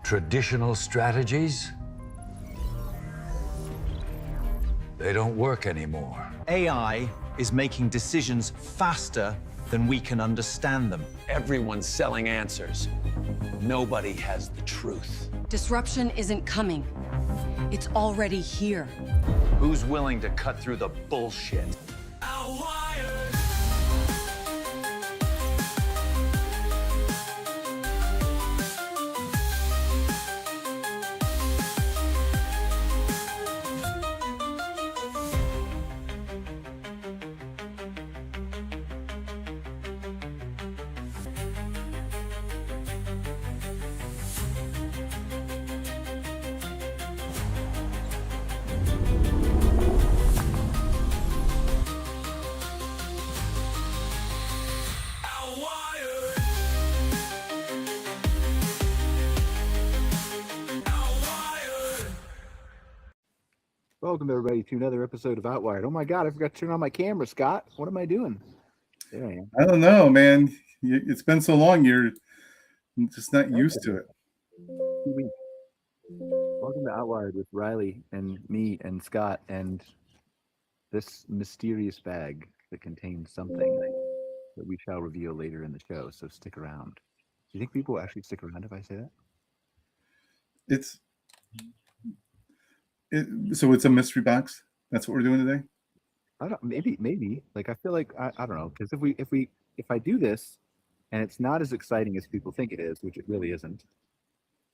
Traditional strategies, they don't work anymore. AI is making decisions faster than we can understand them. Everyone's selling answers. Nobody has the truth. Disruption isn't coming. It's already here. Who's willing to cut through the bullshit? Outwired. Welcome, everybody, to another episode of Outwired. Oh my God, I forgot to turn on my camera, Scott. What am I doing? There I am. I don't know, man. It's been so long, you're just not used to it. Welcome to Outwired with Riley and me and Scott and this mysterious bag that contains something that we shall reveal later in the show, so stick around. Do you think people will actually stick around if I say that? So it's a mystery box. That's what we're doing today. I don't. Maybe. Like I feel like I don't know, because if I do this and it's not as exciting as people think it is, which it really isn't,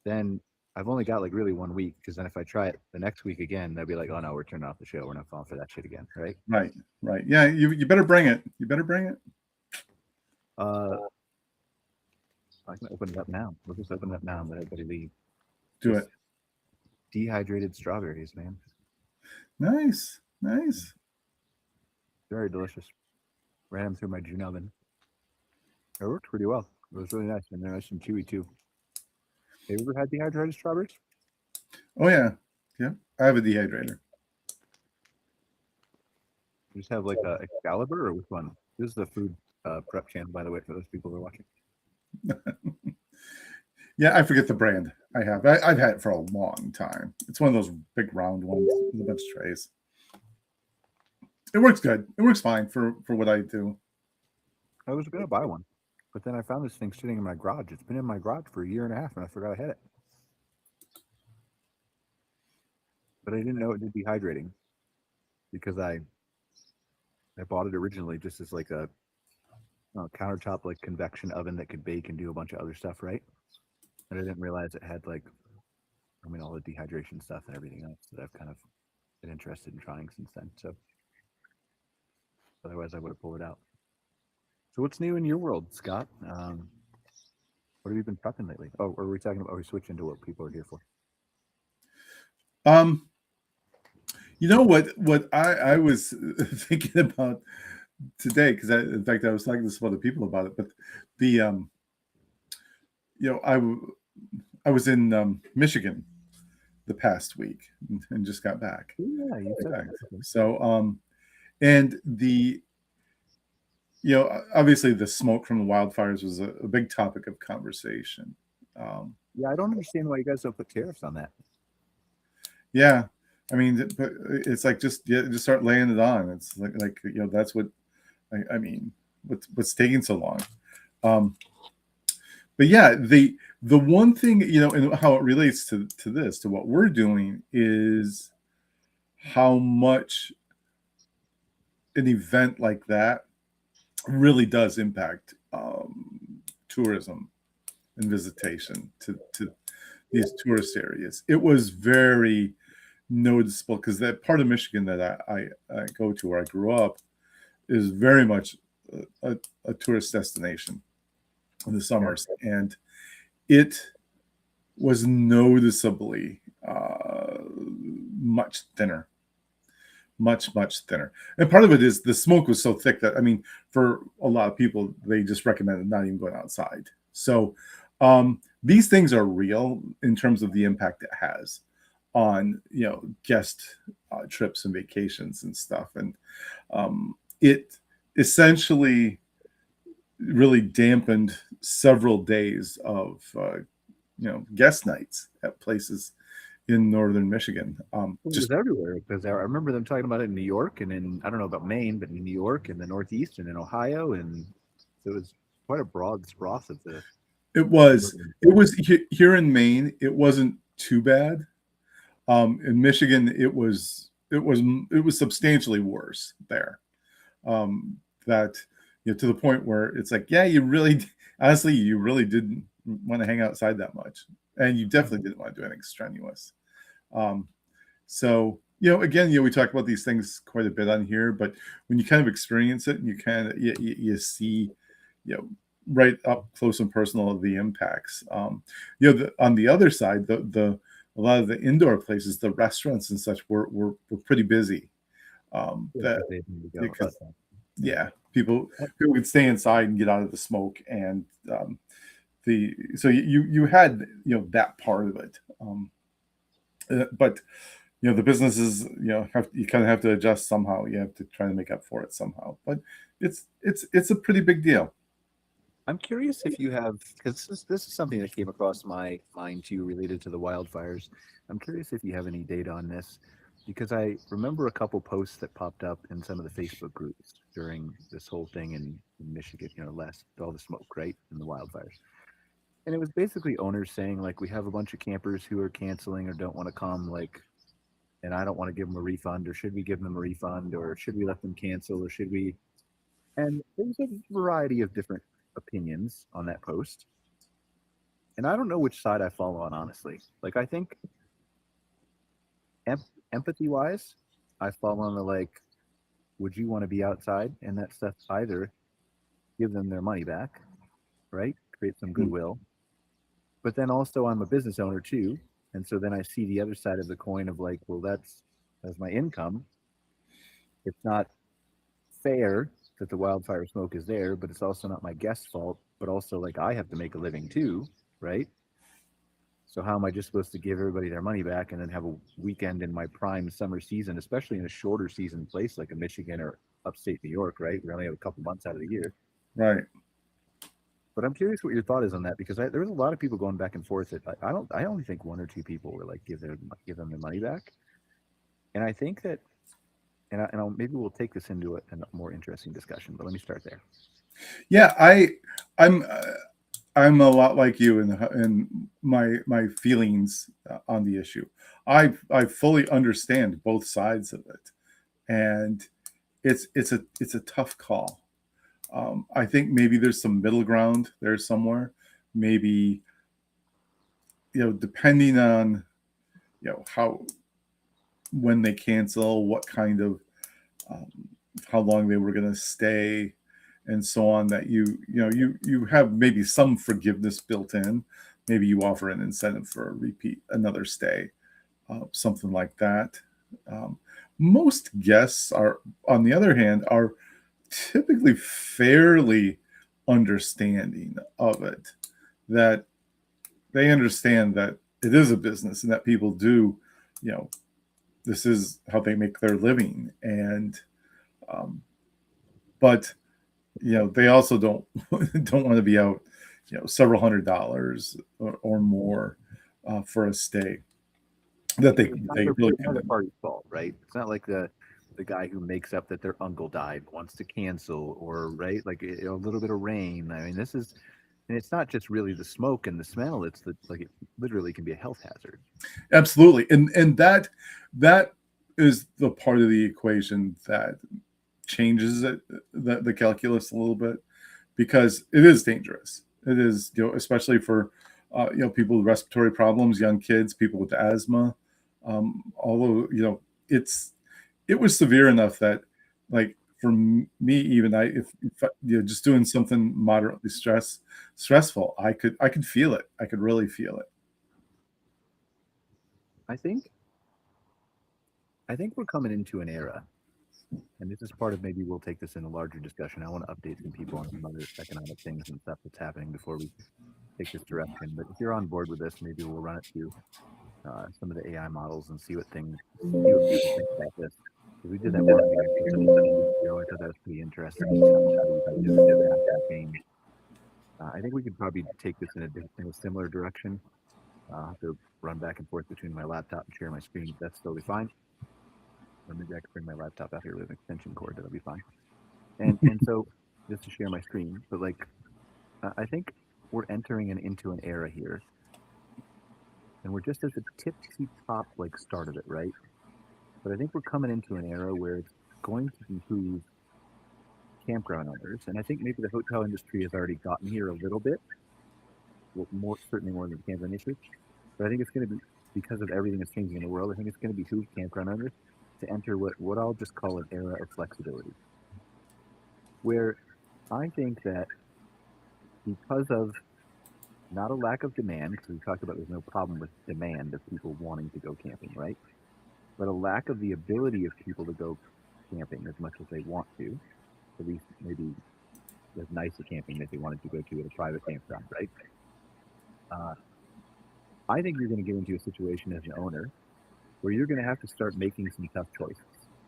then I've only got like really 1 week. Because then if I try it the next week again, they'll be like, oh no, we're turning off the show. We're not falling for that shit again, right? Right. Yeah, you better bring it. You better bring it. I can open it up now. We'll just open it up now and let everybody leave. Do it. Dehydrated strawberries, man. Nice. Very delicious. Ran them through my June oven. It worked pretty well. It was really nice, and they're nice and chewy too. Have you ever had dehydrated strawberries? Oh yeah. I have a dehydrator. You just have like a Excalibur, or which one? This is the food prep channel, by the way, for those people who are watching. Yeah, I forget the brand. I've had it for a long time. It's one of those big round ones with a bunch of trays. It works good. It works fine for what I do. I was gonna buy one, but then I found this thing sitting in my garage. It's been in my garage for 1.5 years, and I forgot I had it. But I didn't know it did dehydrating because I bought it originally just as like a countertop like convection oven that could bake and do a bunch of other stuff, right? And I didn't realize it had all the dehydration stuff and everything else that I've kind of been interested in trying since then. So otherwise I would have pulled it out. So what's new in your world, Scott? What have you been prepping lately? Oh, are we switching to what people are here for? You know what I was thinking about today, because in fact I was talking to some other people about it, but the I was in Michigan the past week and just got back. Yeah, you said that. So and obviously the smoke from the wildfires was a big topic of conversation. Yeah, I don't understand why you guys don't put tariffs on that. Yeah, I mean, but it's like just start laying it on. It's like that's what I mean. What's taking so long? But yeah, the one thing, and how it relates to this, to what we're doing, is how much an event like that really does impact tourism and visitation to these tourist areas. It was very noticeable because that part of Michigan that I go to, where I grew up, is very much a tourist destination in the summers, and it was noticeably much thinner, much thinner. And part of it is the smoke was so thick that, I mean, for a lot of people, they just recommended not even going outside. So these things are real in terms of the impact it has on guest trips and vacations and stuff, and it essentially really dampened several days of guest nights at places in northern Michigan. It Just was everywhere because I remember them talking about it in New York and in, I don't know about Maine, but in New York and the Northeast and in Ohio. And so it was quite a broad swath of the. it was here in Maine. It wasn't too bad. In Michigan, it was substantially worse there. That to the point where it's like, yeah, you really didn't want to hang outside that much, and you definitely didn't want to do anything strenuous. So again, we talk about these things quite a bit on here, but when you kind of experience it and you kind of you see, right up close and personal the impacts. On the other side, the a lot of the indoor places, the restaurants and such, were pretty busy. Because people could stay inside and get out of the smoke, and so you had that part of it. But the businesses you kind of have to adjust somehow. You have to try to make up for it somehow. But it's a pretty big deal. I'm curious if you have, because this is something that came across my mind too, related to the wildfires. I'm curious if you have any data on this, because I remember a couple posts that popped up in some of the Facebook groups during this whole thing in Michigan, last all the smoke, right, and the wildfires. And it was basically owners saying, like, we have a bunch of campers who are canceling or don't want to come, like, and I don't want to give them a refund, or should we give them a refund, or should we let them cancel, or should we? And there was a variety of different opinions on that post, and I don't know which side I fall on, honestly. Like, I think empathy wise, I fall on the, like, would you want to be outside? And that stuff, either give them their money back, right, create some goodwill, but then also I'm a business owner too, and so then I see the other side of the coin of, like, well, that's my income. It's not fair that the wildfire smoke is there, but it's also not my guest's fault, but also, like, I have to make a living too, right? So how am I just supposed to give everybody their money back and then have a weekend in my prime summer season, especially in a shorter season place like a Michigan or upstate New York, right? We only have a couple months out of the year. Right. But I'm curious what your thought is on that, because there was a lot of people going back and forth. I only think one or two people were like, give them their money back. And I think that, and maybe we'll take this into a more interesting discussion, but let me start there. Yeah, I'm a lot like you in my feelings on the issue. I fully understand both sides of it, and it's a tough call. I think maybe there's some middle ground there somewhere. Maybe depending on when they cancel, what kind of how long they were going to stay, and so on, that you have maybe some forgiveness built in. Maybe you offer an incentive for another stay, something like that. Most guests are, on the other hand, are typically fairly understanding of it, that they understand that it is a business and that people do, this is how they make their living. And, but, they also don't want to be out, several $100s or more for a stay that they really can't. It's party's fault, right? It's not like the guy who makes up that their uncle died wants to cancel, or right, like a little bit of rain. I mean, and it's not just really the smoke and the smell. It's it literally can be a health hazard. Absolutely, and that is the part of the equation that changes the calculus a little bit, because it is dangerous. It is, especially for people with respiratory problems, young kids, people with asthma. Although it was severe enough that, like, for me, even if just doing something moderately stressful, I could feel it. I could really feel it. I think we're coming into an era, and this is part of, maybe we'll take this in a larger discussion. I want to update some people on some other economic things and stuff that's happening before we take this direction. But if you're on board with this, maybe we'll run it through some of the AI models and see what people think about this. We did that work I thought that was pretty interesting. I think we could probably take this in a similar direction I'll have to run back and forth between my laptop and share my screen. That's totally fine. Or maybe I can bring my laptop out here with an extension cord. That'll be fine. And so just to share my screen, but like I think we're entering into an era here, and we're just at the tipsy top like start of it, right? But I think we're coming into an era where it's going to behoove campground owners, and I think maybe the hotel industry has already gotten here a little bit, well, certainly more than the campground industry. But I think it's going to be, because of everything that's changing in the world, I think it's going to behoove campground owners to enter what I'll just call an era of flexibility, where I think that because of not a lack of demand, because we talked about there's no problem with demand of people wanting to go camping, right? But a lack of the ability of people to go camping as much as they want to, at least maybe as nice a camping that they wanted to go to at a private campground, right? I think you're going to get into a situation as an owner where you're going to have to start making some tough choices.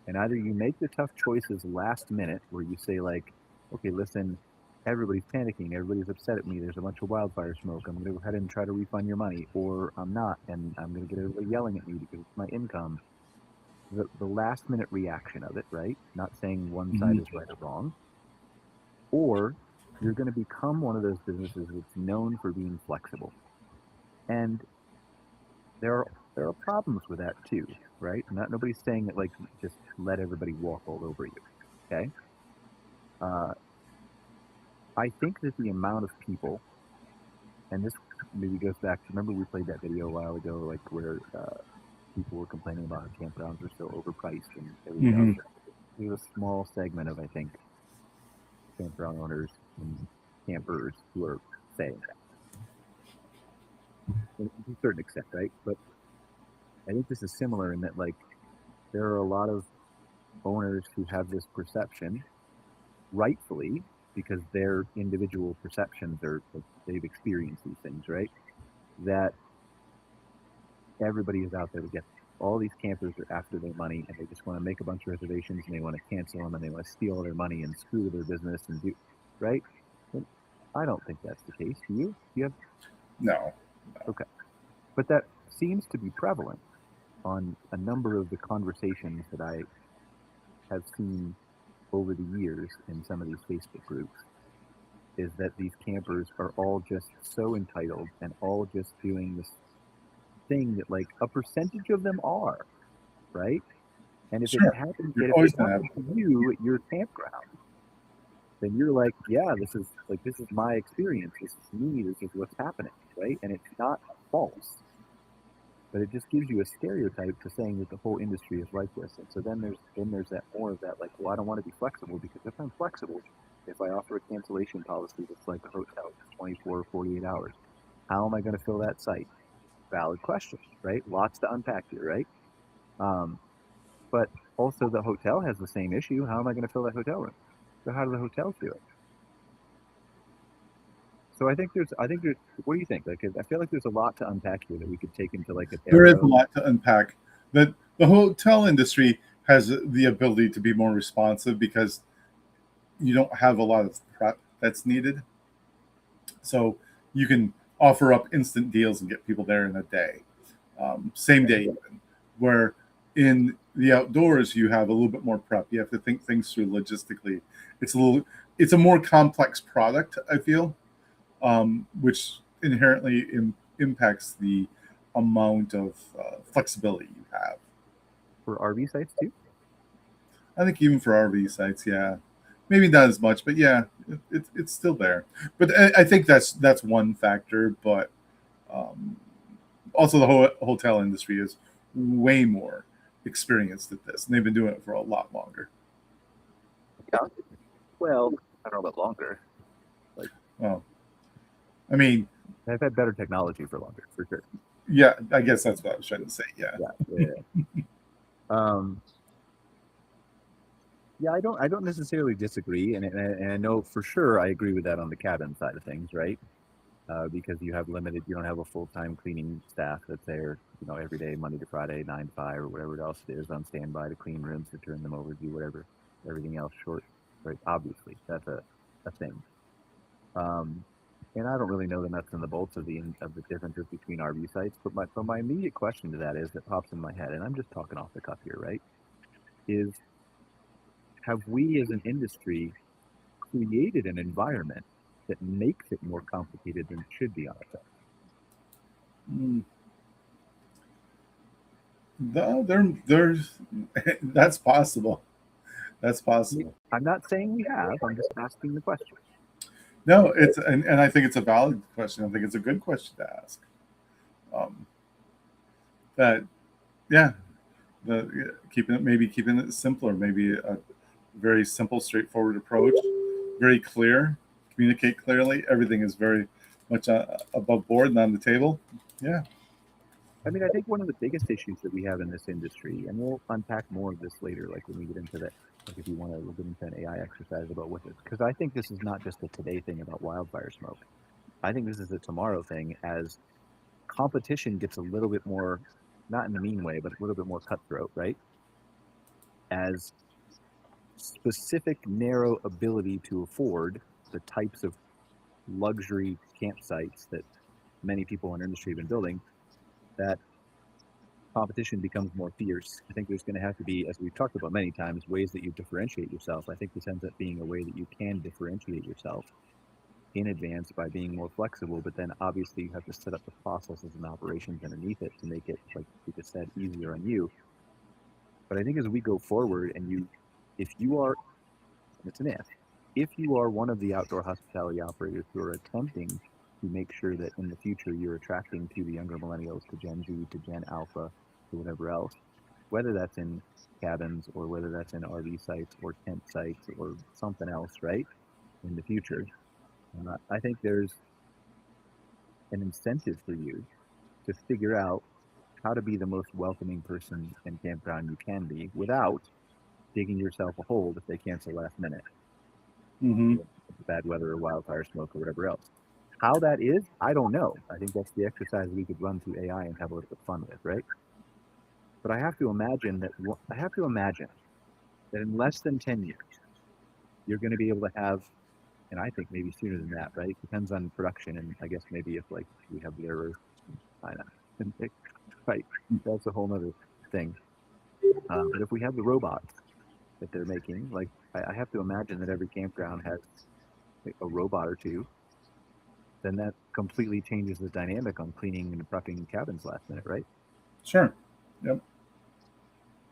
And either you make the tough choices last minute, where you say like, okay, listen, everybody's panicking, everybody's upset at me, there's a bunch of wildfire smoke, I'm going to go ahead and try to refund your money, or I'm not, and I'm going to get everybody yelling at me because it's my income. The last minute reaction of it, right? Not saying one side is right or wrong. Or you're going to become one of those businesses that's known for being flexible. And there are problems with that too, right? Nobody's saying that like just let everybody walk all over you. Okay. I think that the amount of people, and this maybe goes back to, remember we played that video a while ago, like where people were complaining about how campgrounds are so overpriced and everything else. There's a small segment of, I think, campground owners and campers who are saying that. To a certain extent, right? But I think this is similar in that, like, there are a lot of owners who have this perception, rightfully, because their individual perceptions are, they've experienced these things, right? That everybody is out there to get, all these campers are after their money, and they just want to make a bunch of reservations, and they want to cancel them, and they want to steal their money and screw their business and do, right? And I don't think that's the case. Do you? Do you have? No. Okay. But that seems to be prevalent on a number of the conversations that I have seen over the years in some of these Facebook groups, is that these campers are all just so entitled and all just doing this thing that like a percentage of them are, right? And if Sure. it happens that always if it gonna happens to you at your campground, then you're like, yeah, this is my experience, this is me, this is what's happening, right? And it's not false, but it just gives you a stereotype to saying that the whole industry is like this. And so then there's that more of that, like, well, I don't want to be flexible, because if I'm flexible, if I offer a cancellation policy that's like a hotel, 24 or 48 hours, how am I going to fill that site? Valid question, right? Lots to unpack here, right? But also the hotel has the same issue. How am I going to fill that hotel room? So how do the hotels do it? So I think there's, what do you think? Like, I feel like there's a lot to unpack here that we could take into like an There is era. a lot to unpack. But the hotel industry has the ability to be more responsive because you don't have a lot of prep that's needed. So you can offer up instant deals and get people there in a day, same day even. Where in the outdoors you have a little bit more prep. You have to think things through logistically. It's a more complex product, I feel, which inherently impacts the amount of flexibility you have. For RV sites too? I think even for RV sites, yeah, maybe not as much, but yeah, it's still there. But I think that's one factor. But also the whole hotel industry is way more experienced at this, and they've been doing it for a lot longer. Yeah. Well, I don't know about longer. Well, I mean, I've had better technology for longer, for sure. yeah, I guess that's what I was trying to say. Yeah. Yeah, I don't necessarily disagree, and I know for sure I agree with that on the cabin side of things, right? Because you don't have a full-time cleaning staff that's there, every day, Monday to Friday, 9 to 5 or whatever else it is, on standby to clean rooms, to turn them over, do whatever, everything else short, right? Obviously, that's a thing. and I don't really know the nuts and the bolts of the differences between RV sites, but my immediate question to that is that pops in my head, and I'm just talking off the cuff here, right? Is have we as an industry created an environment that makes it more complicated than it should be on its own? There's that's possible. That's possible. I'm not saying we have. I'm just asking the question. No, and I think it's a valid question. I think it's a good question to ask. That, yeah, keeping it simpler, maybe a very simple, straightforward approach, very clear, communicate clearly. Everything is very much above board and on the table. Yeah. I mean, I think one of the biggest issues that we have in this industry, and we'll unpack more of this later, like when we get into that, like if you want to, we'll get into an AI exercise about what this, because I think this is not just a today thing about wildfire smoke. I think this is a tomorrow thing as competition gets a little bit more, not in a mean way, but a little bit more cutthroat, right? As specific, narrow ability to afford the types of luxury campsites that many people in our industry have been building, that competition becomes more fierce. I think there's going to have to be, as we've talked about many times, ways that you differentiate yourself. I think this ends up being a way that you can differentiate yourself in advance by being more flexible, but then obviously you have to set up the processes and operations underneath it to make it, like we just said, easier on you. But I think as we go forward and if you are, and it's an if you are one of the outdoor hospitality operators who are attempting to make sure that in the future you're attracting to the younger millennials, to Gen Z, to Gen Alpha, to whatever else, whether that's in cabins or whether that's in RV sites or tent sites or something else, right, in the future, I think there's an incentive for you to figure out how to be the most welcoming person in campground you can be without digging yourself a hole if they cancel last minute. Mm-hmm. Bad weather or wildfire smoke or whatever else. How that is, I don't know. I think that's the exercise we could run through AI and have a little bit of fun with, right? But I have to imagine that in less than 10 years, you're going to be able to have, and I think maybe sooner than that, right? Depends on production, and I guess maybe if like we have the errors, right? That's a whole other thing. But if we have the robots that they're making, like I have to imagine that every campground has a robot or two, then that completely changes the dynamic on cleaning and prepping cabins last minute, right? Sure. Yep.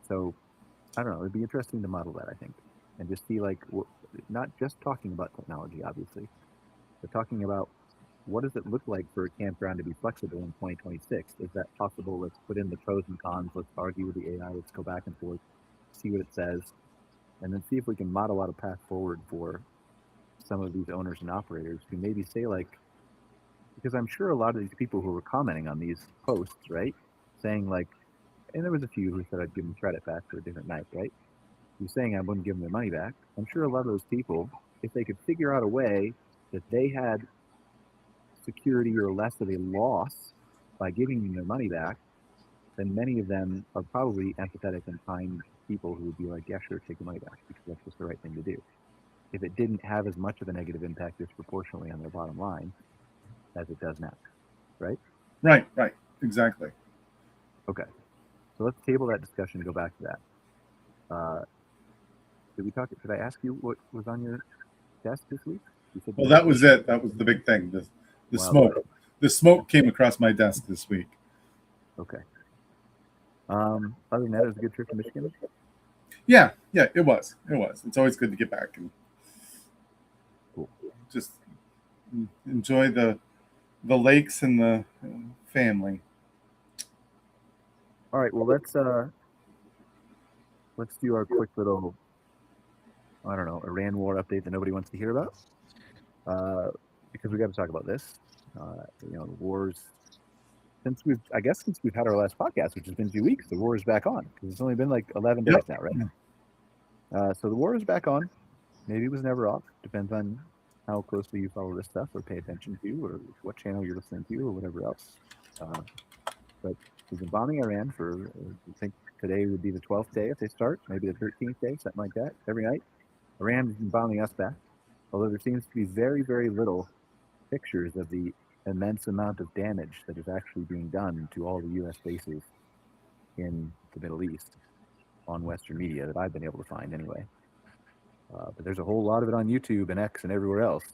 So I don't know. It'd be interesting to model that, I think, and just see like not just talking about technology, obviously, but talking about what does it look like for a campground to be flexible in 2026? Is that possible? Let's put in the pros and cons. Let's argue with the AI. Let's go back and forth, see what it says, and then see if we can model out a path forward for some of these owners and operators who maybe say like, because I'm sure a lot of these people who were commenting on these posts, right, saying like, and there was a few who said I'd give them credit back for a different night, right? Who's saying I wouldn't give them their money back. I'm sure a lot of those people, if they could figure out a way that they had security or less of a loss by giving them their money back, then many of them are probably empathetic and kind people who would be like, yeah, sure, take the money back because that's just the right thing to do. If it didn't have as much of a negative impact disproportionately on their bottom line as it does now, right? Right, exactly. Okay, so let's table that discussion and go back to that. Did I ask you what was on your desk this week? Well, that was it. That was the big thing. The smoke. The smoke came across my desk this week. Okay. Other than that, it was a good trip to Michigan. Yeah, it was. It's always good to get back and just enjoy the lakes and the family. All right. Well, let's do our quick little, I don't know, Iran war update that nobody wants to hear about, because we got to talk about this. The wars. Since we've had our last podcast, which has been 2 weeks, the war is back on because it's only been like 11 days now, right? So the war is back on. Maybe it was never off. Depends on how closely you follow this stuff or pay attention to, or what channel you're listening to, or whatever else. But we've been bombing Iran for, I think today would be the 12th day if they start, maybe the 13th day, something like that, every night. Iran has been bombing us back, although there seems to be very, very little pictures of the immense amount of damage that is actually being done to all the U.S. bases in the Middle East on Western media that I've been able to find anyway. But there's a whole lot of it on YouTube and X and everywhere else,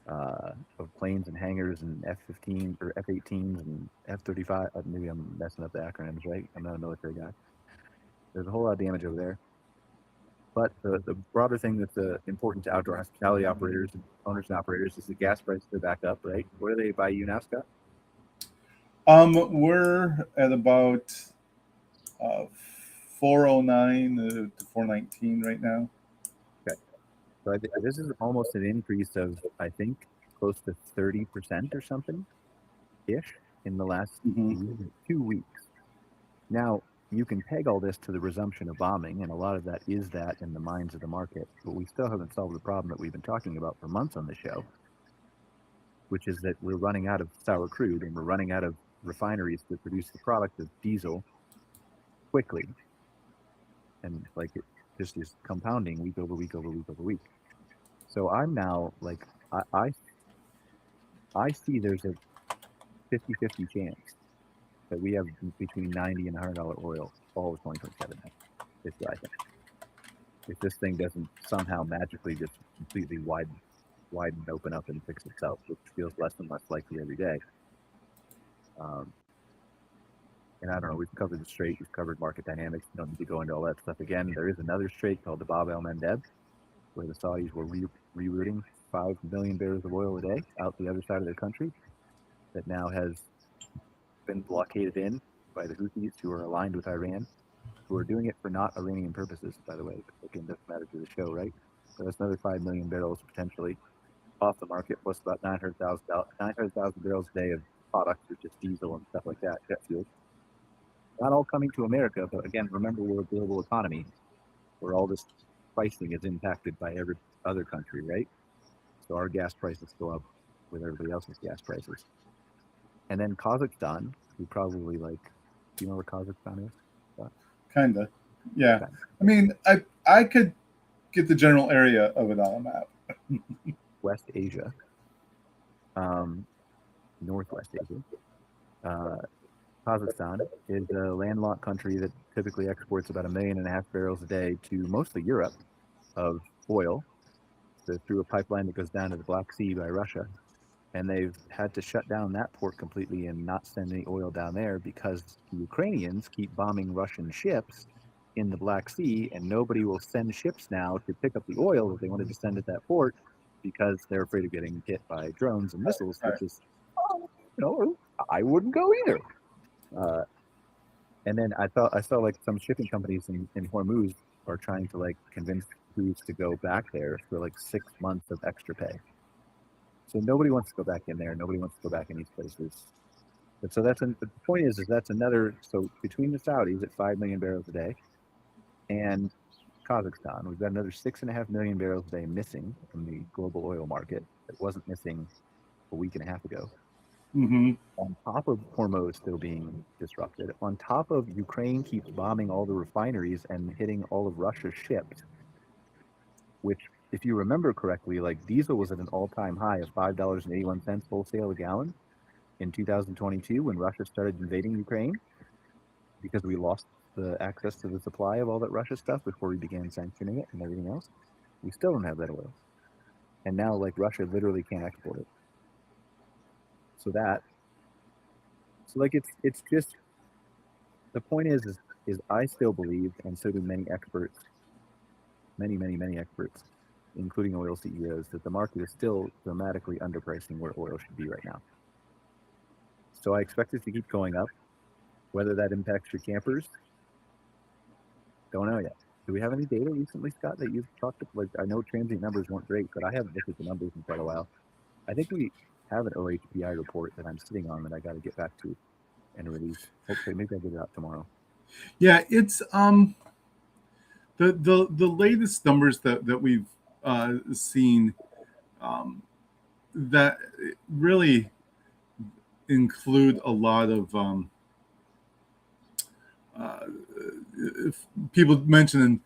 of planes and hangars and F-15 or F-18s and F-35. Maybe I'm messing up the acronyms, right? I'm not a military guy. There's a whole lot of damage over there. But the broader thing that's important to outdoor hospitality operators and owners and operators is the gas prices are back up, right? What are they by you now, Scott? We're at about 409 to 419 right now. Okay. So this is almost an increase of, I think, close to 30% or something ish in the last 2 weeks. Now, you can peg all this to the resumption of bombing, and a lot of that is that in the minds of the market, but we still haven't solved the problem that we've been talking about for months on the show, which is that we're running out of sour crude and we're running out of refineries that produce the product of diesel quickly. And like it just is compounding week over week over week over week. So I'm now like, I see there's a 50-50 chance that we have between $90 and $100 oil all of 2027. Is what I think. If this thing doesn't somehow magically just completely widen, open up and fix itself, which feels less and less likely every day. And I don't know, we've covered the strait, we've covered market dynamics, don't need to go into all that stuff again. There is another strait called the Bab el-Mandeb, where the Saudis were rerouting 5 million barrels of oil a day out the other side of their country, that now has been blockaded in by the Houthis, who are aligned with Iran, who are doing it for not Iranian purposes, by the way. Again, doesn't matter to the show, right? So that's another 5 million barrels potentially off the market, plus about 900,000 barrels a day of products, which is diesel and stuff like that, jet fuel. Not all coming to America, but again, remember we're a global economy where all this pricing is impacted by every other country, right? So our gas prices go up with everybody else's gas prices. And then Kazakhstan, who probably like, do you know where Kazakhstan is? Kinda, yeah. Okay. I mean, I could get the general area of it on a map. West Asia, Northwest Asia. Kazakhstan is a landlocked country that typically exports about 1.5 million barrels a day to mostly Europe of oil, through a pipeline that goes down to the Black Sea by Russia. And they've had to shut down that port completely and not send any oil down there because the Ukrainians keep bombing Russian ships in the Black Sea, and nobody will send ships now to pick up the oil that they wanted to send at that port because they're afraid of getting hit by drones and missiles, which is, I wouldn't go either. And then I saw like some shipping companies in Hormuz are trying to like convince crews to go back there for like 6 months of extra pay. So nobody wants to go back in there. Nobody wants to go back in these places. But so the point is that's another, so between the Saudis at 5 million barrels a day and Kazakhstan, we've got another 6.5 million barrels a day missing from the global oil market that wasn't missing a week and a half ago. Mm-hmm. On top of Hormuz still being disrupted, on top of Ukraine keeps bombing all the refineries and hitting all of Russia's ships, which, if you remember correctly, like diesel was at an all-time high of $5.81 wholesale a gallon in 2022 when Russia started invading Ukraine, because we lost the access to the supply of all that Russia stuff before we began sanctioning it and everything else. We still don't have that oil. And now, like, Russia literally can't export it. So it's just, the point is I still believe, and so do many experts, many experts, including oil CEOs, that the market is still dramatically underpricing where oil should be right now. So I expect it to keep going up. Whether that impacts your campers, don't know yet. Do we have any data recently, Scott, that you've talked to? Like, I know transient numbers weren't great, but I haven't looked at the numbers in quite a while. I think we have an OHPI report that I'm sitting on that I got to get back to and release. Hopefully, maybe I'll get it out tomorrow. Yeah, it's the latest numbers that we've seen that really include a lot of people mentioning,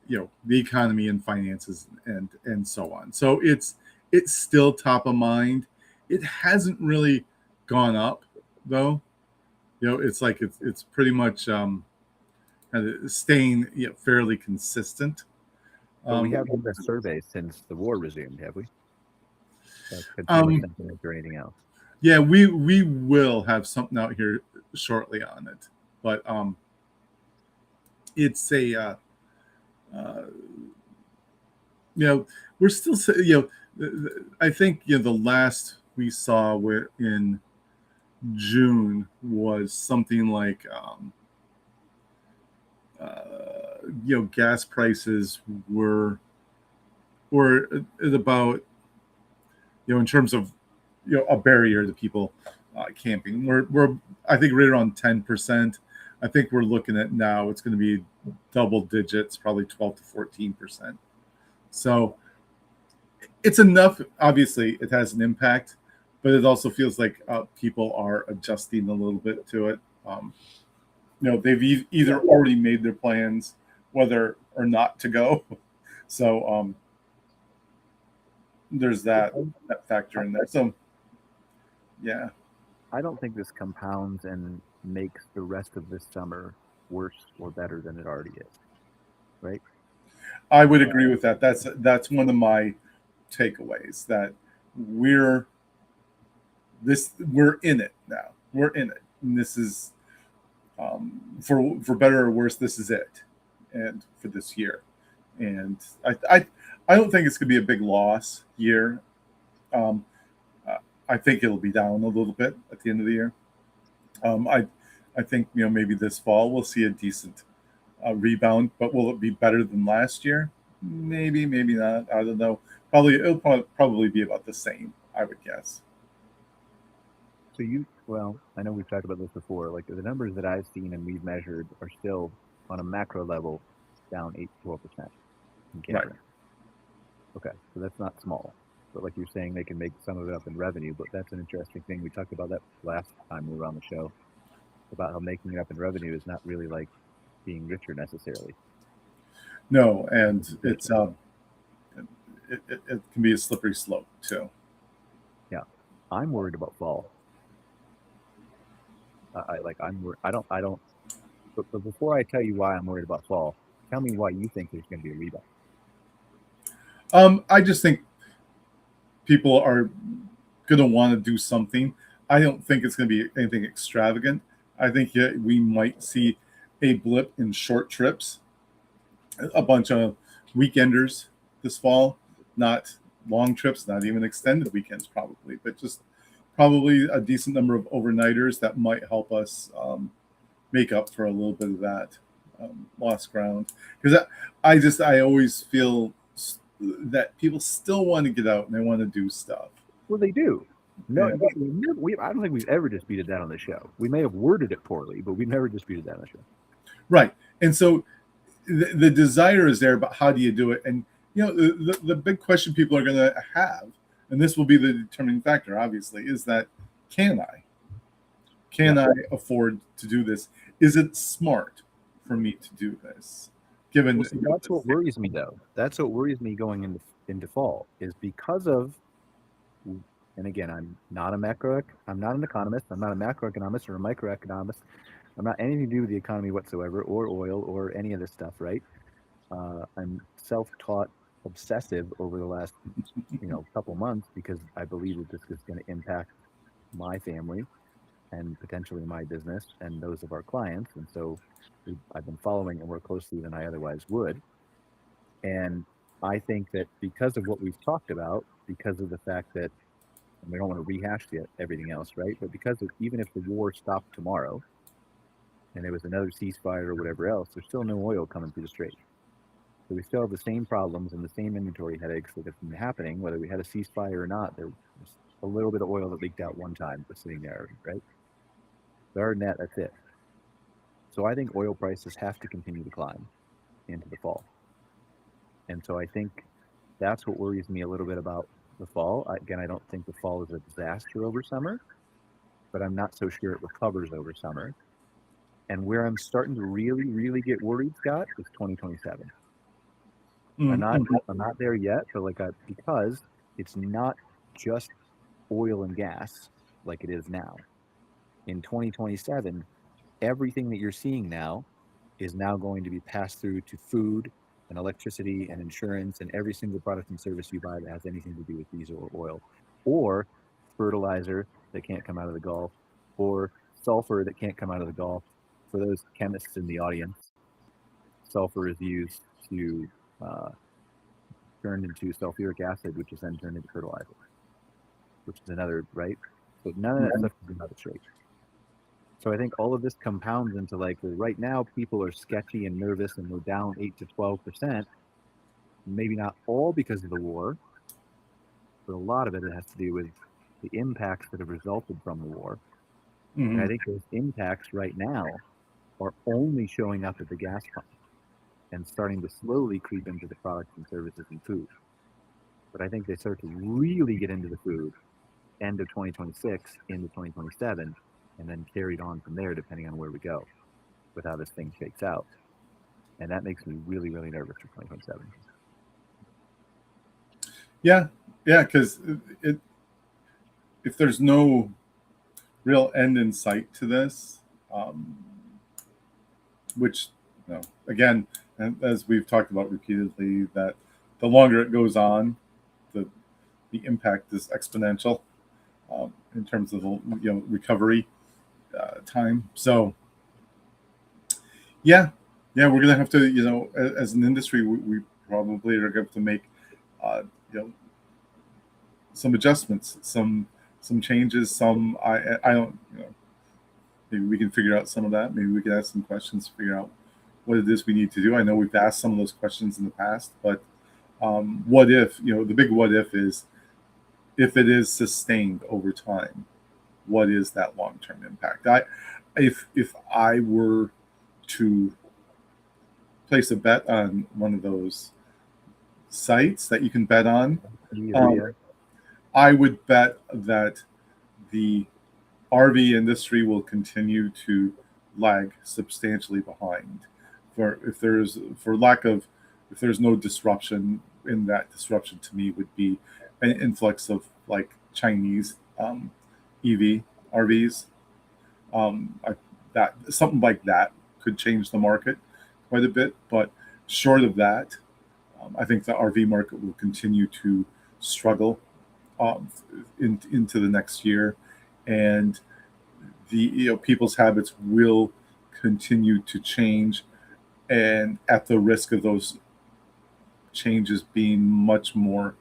the economy and finances and so on. So it's it's still top of mind. It hasn't really gone up though. It's like it's pretty much kind of staying fairly consistent. But we haven't done a survey since the war resumed, have we? Consumer Um, sentiment or anything else? Yeah, we will have something out here shortly on it, but it's a we're still I think the last we saw in June was something like gas prices were at about in terms of a barrier to people camping. We're I think right around 10%. I think we're looking at now it's going to be double digits, probably 12 to 14%. So it's enough. Obviously, it has an impact, but it also feels like people are adjusting a little bit to it. They've either already made their plans whether or not to go. So there's that factor in there. So yeah, I don't think this compounds and makes the rest of this summer worse or better than it already is, right? I would agree with that. That's one of my takeaways, that we're in it now. We're in it, and this is for better or worse, this is it, and for this year. And I don't think it's going to be a big loss year. I think it'll be down a little bit at the end of the year. I think maybe this fall we'll see a decent rebound, but will it be better than last year? Maybe not. I don't know. It'll probably be about the same, I would guess. So I know we've talked about this before. Like the numbers that I've seen and we've measured are still on a macro level down 8 to 12% in Canada. Right. Okay, so that's not small. But like you're saying, they can make some of it up in revenue. But that's an interesting thing. We talked about that last time we were on the show, about how making it up in revenue is not really like being richer necessarily. No, and it's it can be a slippery slope too. Yeah, I'm worried about fall. I don't. But before I tell you why I'm worried about fall, tell me why you think there's going to be a rebound. I just think people are going to want to do something. I don't think it's going to be anything extravagant. I think we might see a blip in short trips, a bunch of weekenders this fall, not long trips, not even extended weekends probably, but just probably a decent number of overnighters that might help us make up for a little bit of that lost ground. Because I always feel that people still want to get out and they want to do stuff. Well, they do. No, I don't think we've ever disputed that on the show. We may have worded it poorly, but we've never disputed that on the show. Right. And so the desire is there, but how do you do it? And, the big question people are going to have, and this will be the determining factor, obviously, is that can I afford to do this? Is it smart for me to do this? That's what worries me, though. That's what worries me going into fall, is because of, and again, I'm not an economist. I'm not a macroeconomist or a microeconomist. I'm not anything to do with the economy whatsoever, or oil, or any of this stuff, right? I'm self-taught obsessive over the last, couple months, because I believe that this is going to impact my family and potentially my business and those of our clients. And so I've been following it more closely than I otherwise would. And I think that because of what we've talked about, because of the fact that, and we don't want to rehash everything else, right? But because of, even if the war stopped tomorrow and there was another ceasefire or whatever else, there's still no oil coming through the strait. So we still have the same problems and the same inventory headaches that have been happening, whether we had a ceasefire or not. There was a little bit of oil that leaked out one time, was sitting there, right? Other than that, that's it. So I think oil prices have to continue to climb into the fall. And so I think that's what worries me a little bit about the fall. Again, I don't think the fall is a disaster over summer, but I'm not so sure it recovers over summer. And where I'm starting to really, really get worried, Scott, is 2027. I'm not there yet, but because it's not just oil and gas like it is now. In 2027, everything that you're seeing now is now going to be passed through to food and electricity and insurance and every single product and service you buy that has anything to do with diesel or oil, or fertilizer that can't come out of the Gulf, or sulfur that can't come out of the Gulf. For those chemists in the audience, sulfur is used to turn into sulfuric acid, which is then turned into fertilizer, which is another, right? So none of that stuff is another straight. So I think all of this compounds into like, well, right now people are sketchy and nervous and we're down 8 to 12%. Maybe not all because of the war, but a lot of it has to do with the impacts that have resulted from the war. And I think those impacts right now are only showing up at the gas pump and starting to slowly creep into the products and services and food. But I think they start to really get into the food end of 2026 into 2027, and then carried on from there depending on where we go with how this thing shakes out. And that makes me really, really nervous for 2027. Yeah, because if there's no real end in sight to this, which, you know, again, and as we've talked about repeatedly, that the longer it goes on, the impact is exponential in terms of the recovery time. So yeah, we're gonna have to, as an industry, we probably are going to have to make some adjustments, some changes. Some I don't, maybe we can figure out some of that. Maybe we can ask some questions to figure out what it is we need to do. I know we've asked some of those questions in the past, but what if, the big what if is, if it is sustained over time, what is that long-term impact? If I were to place a bet on one of those sites that you can bet on, I would bet that the RV industry will continue to lag substantially behind. If there's no disruption, in that disruption to me would be an influx of like Chinese EV RVs. That something like that could change the market quite a bit, but short of that, I think the RV market will continue to struggle into the next year, and the people's habits will continue to change, and at the risk of those changes being much more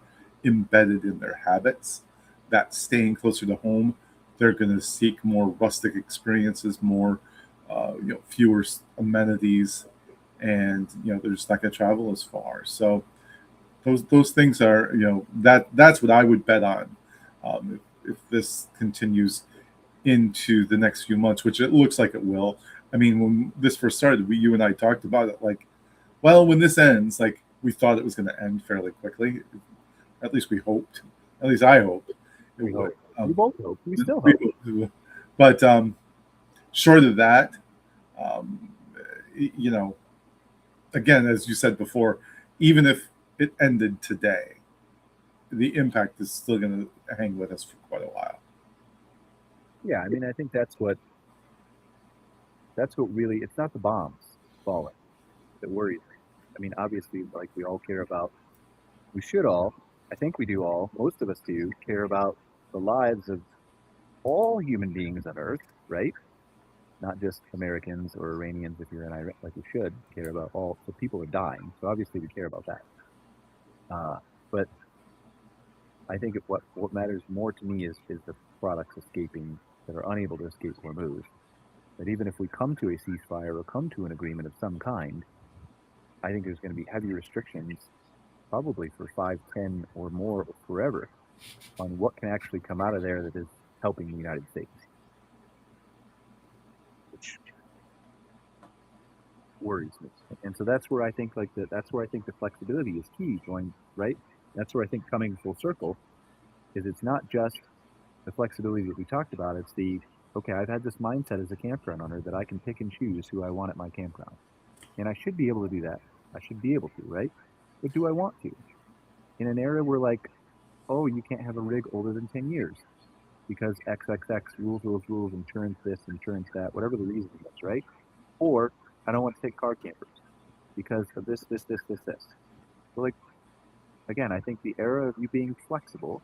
embedded in their habits, that staying closer to home, they're going to seek more rustic experiences, more fewer amenities, and they're just not going to travel as far. So those things are, that's what I would bet on if this continues into the next few months, which it looks like it will. I mean, when this first started, you and I talked about it like, well, when this ends, like, we thought it was going to end fairly quickly. At least we hoped. At least I hoped. We hope. We both hope. We still hope. But short of that, again, as you said before, even if it ended today, the impact is still going to hang with us for quite a while. Yeah, I mean, I think that's what really, it's not the bombs falling that worries me. I mean, obviously, like, we all care about, we should all, I think we do all, most of us do, care about the lives of all human beings on Earth, right? Not just Americans or Iranians if you're in Iran, like we should care about all, so people are dying, so obviously we care about that. But I think what matters more to me is the products escaping that are unable to escape Hormuz. That even if we come to a ceasefire or come to an agreement of some kind, I think there's going to be heavy restrictions, probably for 5, 10, or more, or forever, on what can actually come out of there that is helping the United States. Which worries me. And so that's where I think the flexibility is key, right? That's where I think coming full circle is, it's not just the flexibility that we talked about, it's the, okay, I've had this mindset as a campground owner that I can pick and choose who I want at my campground. And I should be able to do that. I should be able to, right? But do I want to? In an era where, like, oh, you can't have a rig older than 10 years because XXX rules, insurance this, insurance that, whatever the reason is, right? Or I don't want to take car campers because of this. So like, again, I think the era of you being flexible,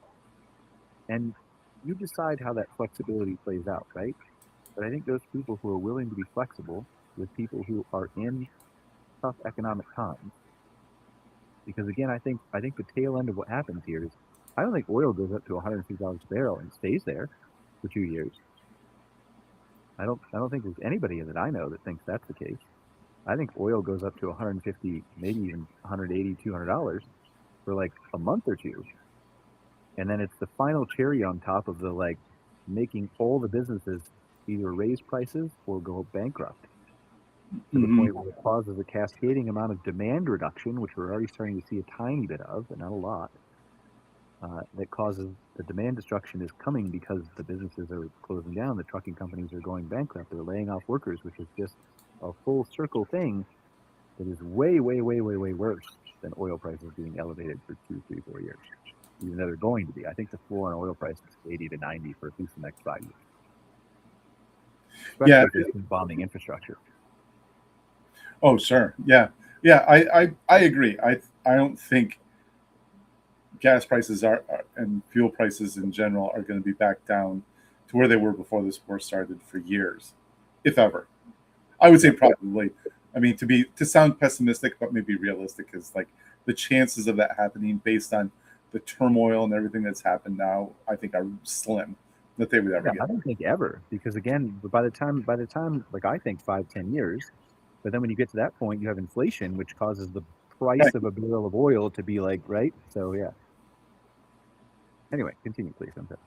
and you decide how that flexibility plays out, right? But I think those people who are willing to be flexible with people who are in tough economic times, because again, I think the tail end of what happens here is I don't think oil goes up to $150 a barrel and stays there for 2 years. I don't think there's anybody that I know that thinks that's the case. I think oil goes up to 150, maybe even 180, $200 for like a month or two, and then it's the final cherry on top of the like making all the businesses either raise prices or go bankrupt to the Mhm. point where it causes a cascading amount of demand reduction, which we're already starting to see a tiny bit of, but not a lot. That causes the demand destruction is coming because the businesses are closing down, the trucking companies are going bankrupt, they're laying off workers, which is just a full circle thing that is way worse than oil prices being elevated for 2, 3, 4 years, even though they're going to be. I think the floor on oil prices is 80 to 90 for at least the next 5 years, Yeah. especially if there's bombing infrastructure. Oh, sure. Yeah. Yeah. I agree. I don't think gas prices and fuel prices in general are going to be back down to where they were before this war started for years, if ever. I would say probably. I mean, to sound pessimistic, but maybe realistic, is like the chances of that happening based on the turmoil and everything that's happened now, I think are slim that they would ever Yeah, get. I don't think ever, because again, by the time, like I think 5, 10 years, but then when you get to that point, you have inflation, which causes the price Right. of a barrel of oil to be like, right? So yeah. Anyway, continue, please. I'm sorry.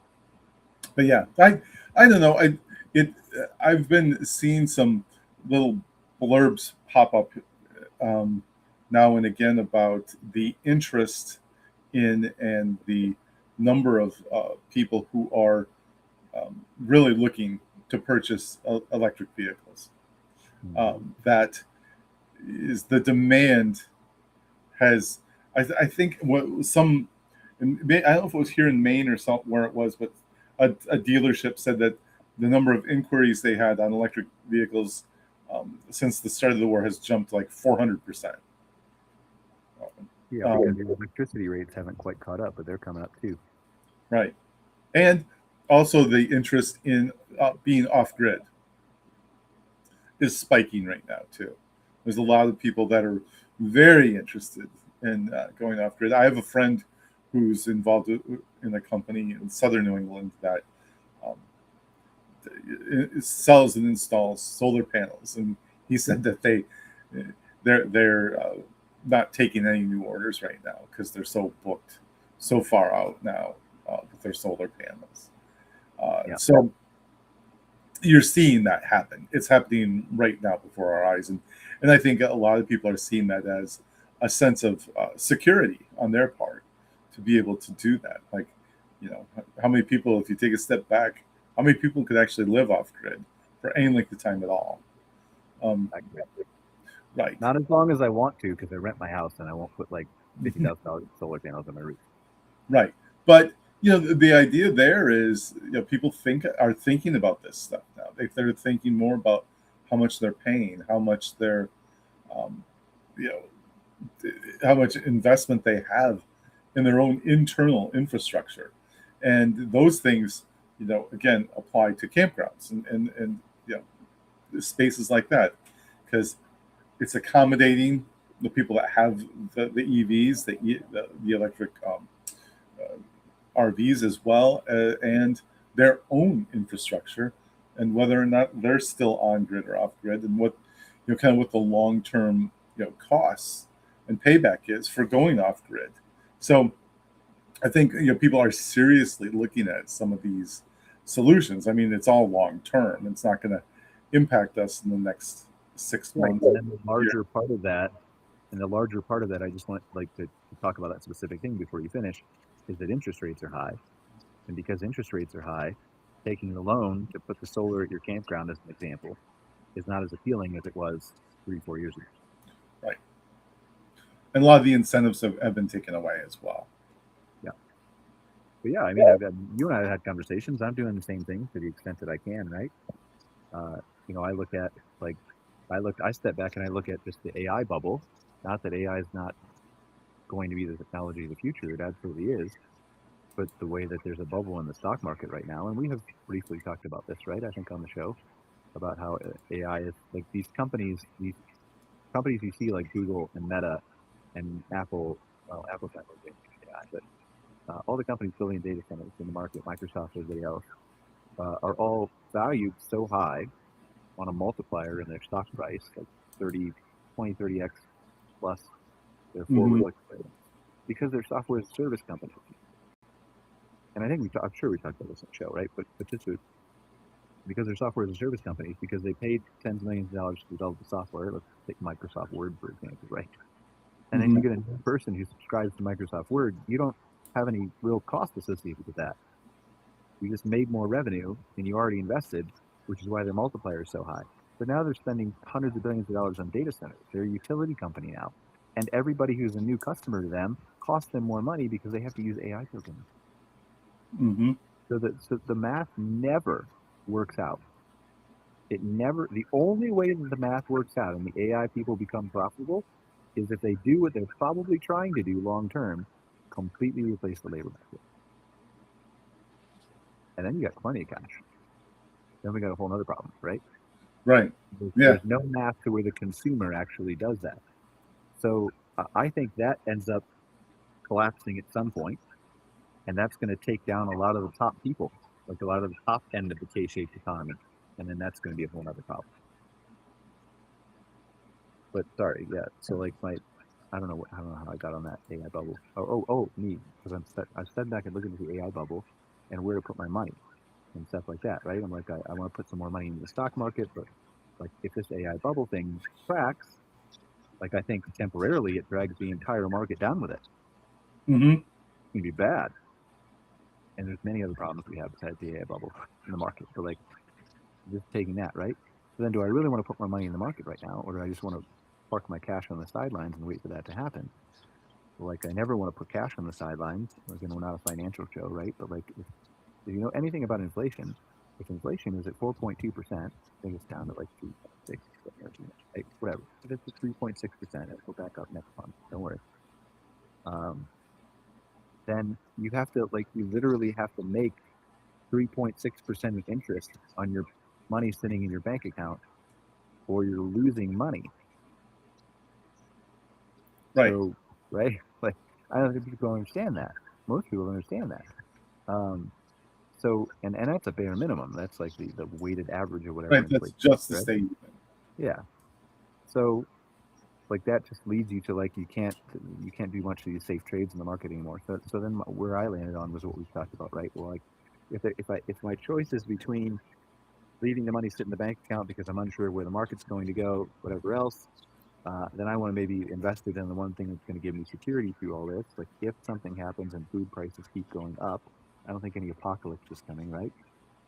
But yeah, I don't know. It I've been seeing some little blurbs pop up now and again about the interest in and the number of people who are really looking to purchase electric vehicles. That is the demand has. I think what some. I don't know if it was here in Maine or where it was, but a dealership said that the number of inquiries they had on electric vehicles since the start of the war has jumped like 400%. Yeah, because the electricity rates haven't quite caught up, but they're coming up too. Right. And also the interest in being off grid is spiking right now too. There's a lot of people that are very interested in going off grid. I have a friend who's involved in a company in southern New England that um, sells and installs solar panels, and he said that they're not taking any new orders right now because they're so booked so far out now with their solar panels. Yeah. So you're seeing that happen. It's happening right now before our eyes, and I think a lot of people are seeing that as a sense of security on their part to be able to do that. Like, how many people, if you take a step back, how many people could actually live off grid for any length of time at all? Right. Not as long as I want to, because I rent my house and I won't put like $50,000 solar panels on my roof. Right. But the idea there is, people are thinking about this stuff now. They're thinking more about how much they're paying, how much they're, how much investment they have in their own internal infrastructure, and those things, again, apply to campgrounds and spaces like that, because it's accommodating the people that have the EVs, the electric RVs as well, and their own infrastructure, and whether or not they're still on grid or off grid, and what kind of what the long term costs and payback is for going off grid. So I think people are seriously looking at some of these solutions. I mean, it's all long term. It's not going to impact us in the next 6 months. And then the larger part of that, I just want to talk about that specific thing before you finish, is that interest rates are high. And because interest rates are high, taking the loan to put the solar at your campground, as an example, is not as appealing as it was 3-4 years ago. Right. And a lot of the incentives have been taken away as well. Yeah. But yeah, I mean, you and I have had conversations. I'm doing the same thing to the extent that I can, right? I look at like, I step back and I look at just the AI bubble. Not that AI is not going to be the technology of the future; it absolutely is. But the way that there's a bubble in the stock market right now, and we have briefly talked about this, right? I think on the show about how AI is like these companies you see like Google and Meta and Apple. Well, Apple's not really doing AI, but all the companies building data centers in the market, Microsoft, everybody else, are all valued so high on a multiplier in their stock price, like 30x plus their forward Mhm. look, because they're software as a service companies. And I think I'm sure we talked about this on the show, right? But just because they're software as a service companies, because they paid tens of millions of dollars to develop the software. Let's take Microsoft Word, for example, right? And then you Mhm. get a new person who subscribes to Microsoft Word. You don't have any real cost associated with that. You just made more revenue and you already invested, which is why their multiplier is so high. But now they're spending hundreds of billions of dollars on data centers. They're a utility company now. And everybody who's a new customer to them costs them more money because they have to use AI tokens. Mhm. So the math never works out. It never, the only way that the math works out and the AI people become profitable is if they do what they're probably trying to do long term, completely replace the labor market. And then you got plenty of cash. Then we got a whole other problem, right? Right. Yeah. There's no math to where the consumer actually does that. So I think that ends up collapsing at some point, and that's going to take down a lot of the top people, like a lot of the top end of the K-shaped economy, and then that's going to be a whole other problem. But sorry, yeah. So like I don't know how I got on that AI bubble. Me, because I've stepped back and looked at the AI bubble and where to put my money and stuff like that, right? I'm like, I want to put some more money in the stock market, but like if this AI bubble thing cracks, like I think temporarily it drags the entire market down with it. Mhm. It's gonna be bad. And there's many other problems we have besides the AI bubble in the market. So like just taking that, right? So then do I really want to put my money in the market right now, or do I just want to park my cash on the sidelines and wait for that to happen? Well, like I never want to put cash on the sidelines. Again, we're not a financial show, right? But like if you know anything about inflation, if inflation is at 4.2%, I think it's down to like 3.6, right? Whatever. If it's at 3.6%, it'll go back up next month. Don't worry. Um, then you have to you literally have to make 3.6% of interest on your money sitting in your bank account, or you're losing money. Right. So, right? Like, I don't think people understand that. Most people don't understand that. So, and that's a bare minimum. That's like the weighted average or whatever Right. That's inflation, just the right? state. Yeah. So, like that just leads you to like you can't do much of these safe trades in the market anymore. So then where I landed on was what we talked about, right? Well, like if my choice is between leaving the money sit in the bank account because I'm unsure where the market's going to go, whatever else, then I want to maybe invest it in the one thing that's going to give me security through all this. Like if something happens and food prices keep going up, I don't think any apocalypse is coming, right?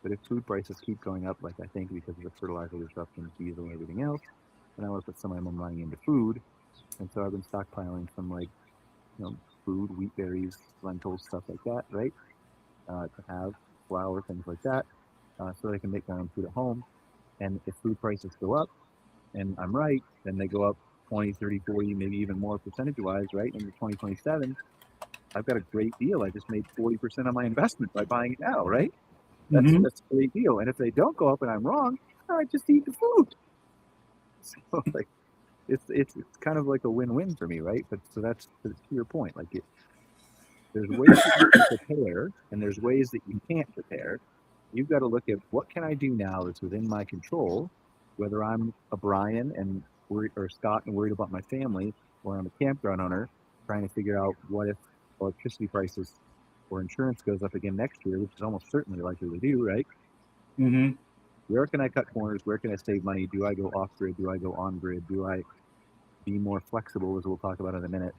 But if food prices keep going up, like I think because of the fertilizer disruptions, diesel, and everything else, then I want to put some of my money into food. And so I've been stockpiling some food, wheat berries, lentils, stuff like that, right? To have flour, things like that, so that I can make my own food at home. And if food prices go up, and I'm right, then they go up 20, 30, 40, maybe even more percentage wise, right? In 2027, I've got a great deal. I just made 40% of my investment by buying it now, right? Mhm. That's a great deal. And if they don't go up and I'm wrong, I just eat the food. So like it's kind of like a win-win for me, right? But so that's to your point. Like there's ways that you can prepare and there's ways that you can't prepare. You've got to look at what can I do now that's within my control, whether I'm a Brian and worried, or Scott and worried about my family, or I'm a campground owner trying to figure out what if electricity prices or insurance goes up again next year, which is almost certainly likely to do, right? Mhm. Where can I cut corners? Where can I save money? Do I go off grid? Do I go on grid? Do I be more flexible, as we'll talk about in a minute?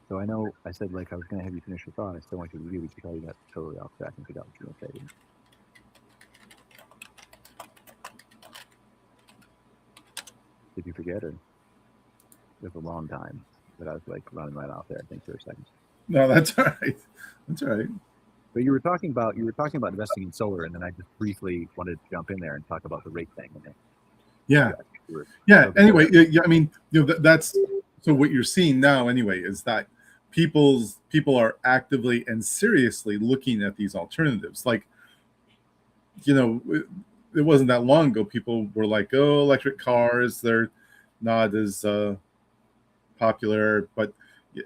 So I know I said like I was going to have you finish your thought. I still want you to do, but you probably got totally off track and forgot what you were going to say. Did you forget, or it was a long time that I was like running right off there? I think for a second. No, that's all right. That's all right. But you were talking about investing in solar, and then I just briefly wanted to jump in there and talk about the rate thing. And then, Yeah. you were- Yeah. Anyway, yeah, I mean, that's so what you're seeing now anyway is that people are actively and seriously looking at these alternatives. Like, it wasn't that long ago people were like, "Oh, electric cars, they're not as popular," but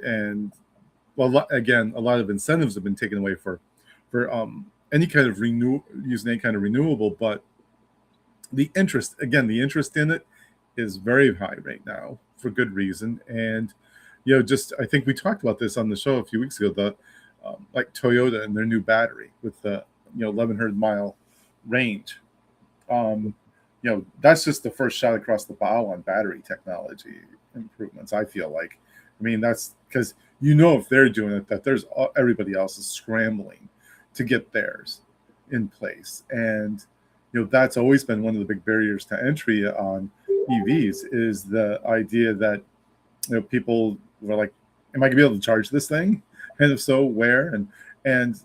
and well, again, a lot of incentives have been taken away for any kind of using any kind of renewable, but the interest in it is very high right now for good reason. And just I think we talked about this on the show a few weeks ago. The like Toyota and their new battery with the 1,100-mile range. That's just the first shot across the bow on battery technology improvements. I feel like, I mean, that's because if they're doing it, that there's everybody else is scrambling to get theirs in place. And that's always been one of the big barriers to entry on EVs is the idea that people were like, am I gonna be able to charge this thing, and if so, where, and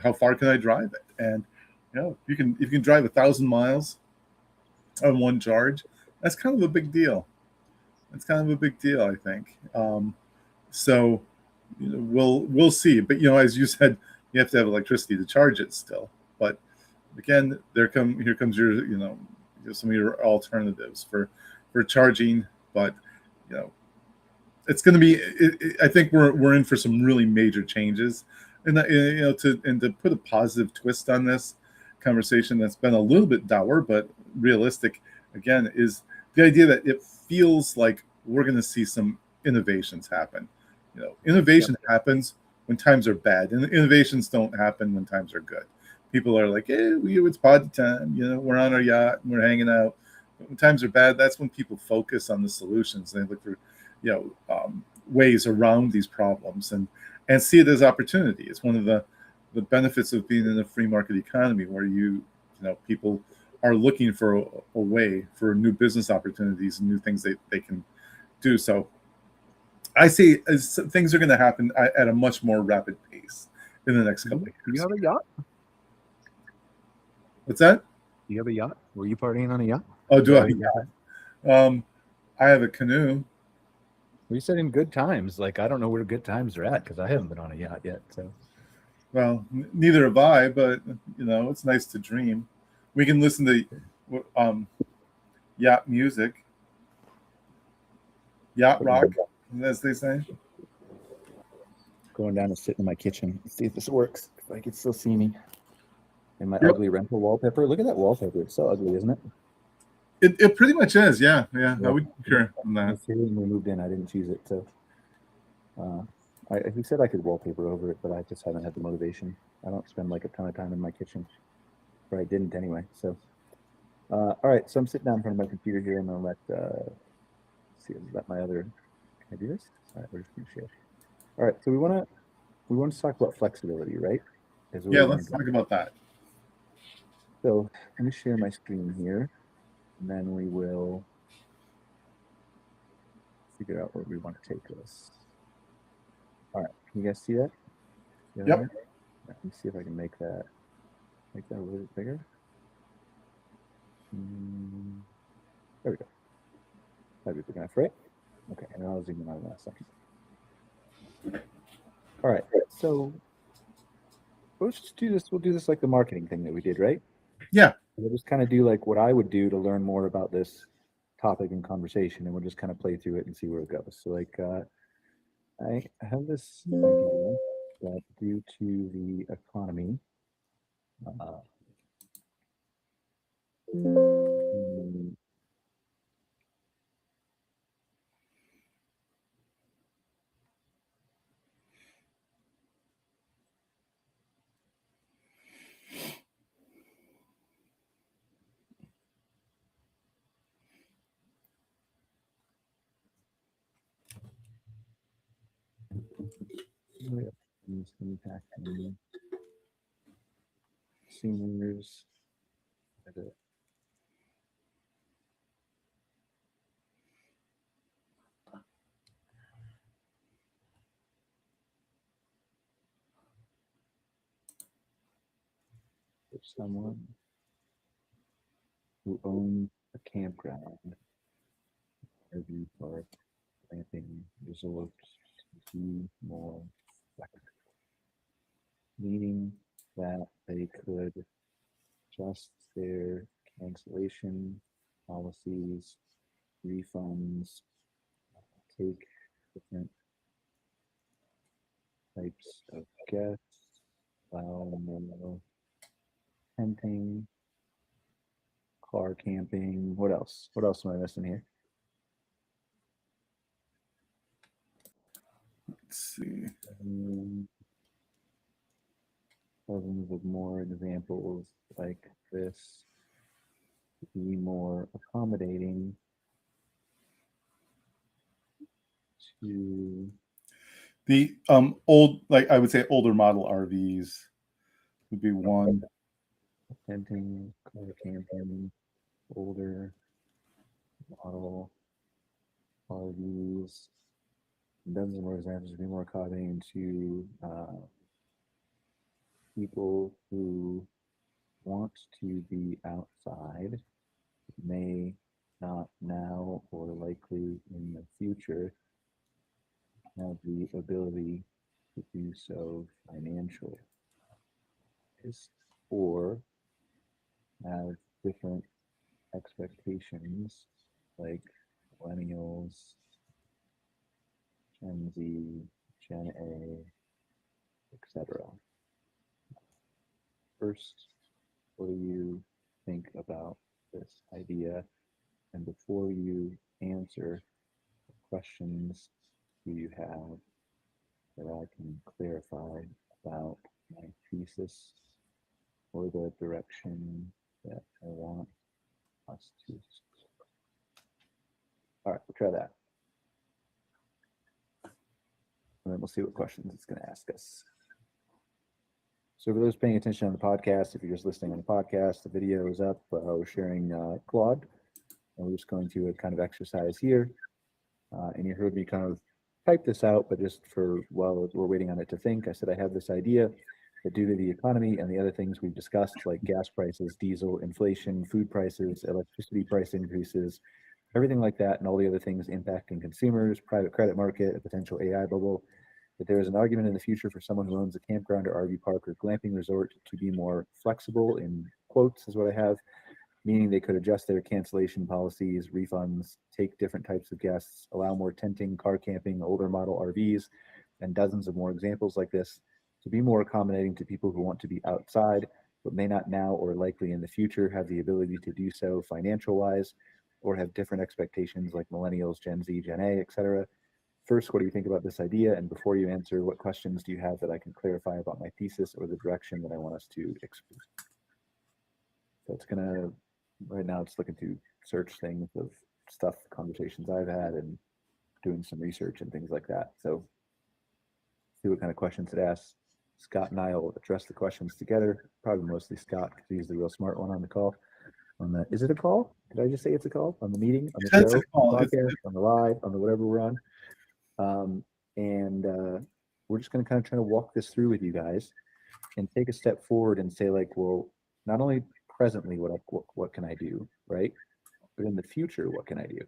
how far can I drive it? And if you can drive 1,000 miles on one charge, that's kind of a big deal. That's kind of a big deal, I think. So we'll see. But as you said, you have to have electricity to charge it still. But again, here comes your some of your alternatives for charging. But it's going to be. I think we're in for some really major changes, and to put a positive twist on this conversation that's been a little bit dour but realistic again is the idea that it feels like we're going to see some innovations happen. Innovation happens when times are bad, and innovations don't happen when times are good. People are like, hey, it's party time, we're on our yacht and we're hanging out. But when times are bad, that's when people focus on the solutions and they look for ways around these problems and see it as opportunity. It's one of the benefits of being in a free market economy where people are looking for a way for new business opportunities and new things they can do. So I see as things are going to happen at a much more rapid pace in the next couple of years. Do you have a yacht? What's that? Do you have a yacht? Were you partying on a yacht? Oh, do I? I have a canoe. We said in good times. Like, I don't know where good times are at because I haven't been on a yacht yet. So, well, neither have I. But it's nice to dream. We can listen to yacht music, yacht rock, as they say. Going down and sitting in my kitchen, see if this works. If I can still see me. And my ugly rental wallpaper. Look at that wallpaper. It's so ugly, isn't it? It pretty much is, yeah. I would concur on that. When we moved in, I didn't choose it, so he said I could wallpaper over it, but I just haven't had the motivation. I don't spend like a ton of time in my kitchen, or I didn't anyway. So, all right. So I'm sitting down in front of my computer here, and I'll let my other. Can I do this? All right, we're just gonna share. All right. So we want to talk about flexibility, right? Yeah, let's talk about that. So let me share my screen here. And then we will figure out where we want to take this. All right, can you guys see that? Yep. Let me see if I can make that a little bit bigger. There we go. That'd be big enough, right? Okay, and I'll zoom in on that second. All right, so let's just do this. We'll do this like the marketing thing that we did, right? Yeah. We'll just kind of do like what I would do to learn more about this topic and conversation, and we'll just kind of play through it and see where it goes. So like I have this idea that due to the economy, impacting seniors. someone who owns a campground, RV park, camping resort to be more flexible, meaning that they could adjust their cancellation policies, refunds, take different types of guests, allow more tenting, car camping. What else? What else am I missing here? Let's see. Dozens of more examples like this to be more accommodating to The old, like I would say, older model RVs would be one. tenting, car camping, older model RVs. Dozens of more examples to be more accommodating to people who want to be outside, may not now or likely in the future have the ability to do so financially, or have different expectations like millennials, Gen Z, Gen A, etc. First, what do you think about this idea? And before you answer, what questions do you have that I can clarify about my thesis or the direction that I want us to? All right, we'll try that. And then we'll see what questions it's going to ask us. So for those paying attention on the podcast, if you're just listening on the podcast, the video is up. We're sharing Claude, and we're just going to a kind of exercise here. And you heard me kind of type this out, but just for while we're waiting on it to think, I said I have this idea that due to the economy and the other things we've discussed, like gas prices, diesel, inflation, food prices, electricity price increases, everything like that, and all the other things impacting consumers, private credit market, a potential AI bubble, that there is an argument in the future for someone who owns a campground or RV park or glamping resort to be more flexible, in quotes is what I have, meaning they could adjust their cancellation policies, refunds, take different types of guests, allow more tenting, car camping, older model RVs, and dozens of more examples like this to be more accommodating to people who want to be outside, but may not now or likely in the future have the ability to do so financial-wise, or have different expectations like millennials, Gen Z, Gen A, etc. First, what do you think about this idea? And before you answer, what questions do you have that I can clarify about my thesis or the direction that I want us to explore? So it's gonna, right now it's looking to search things of stuff, conversations I've had, and doing some research and things like that. So see what kind of questions it asks. Scott and I will address the questions together, probably mostly Scott because he's the real smart one on the call. On the, is it a call? Did I just say it's a call? On the meeting, on the That's show, a call. on the podcast, on the live, on the whatever we're on. We're just going to kind of try to walk this through with you guys and take a step forward and say, like, well, not only presently what can I do, right? But in the future, what can I do?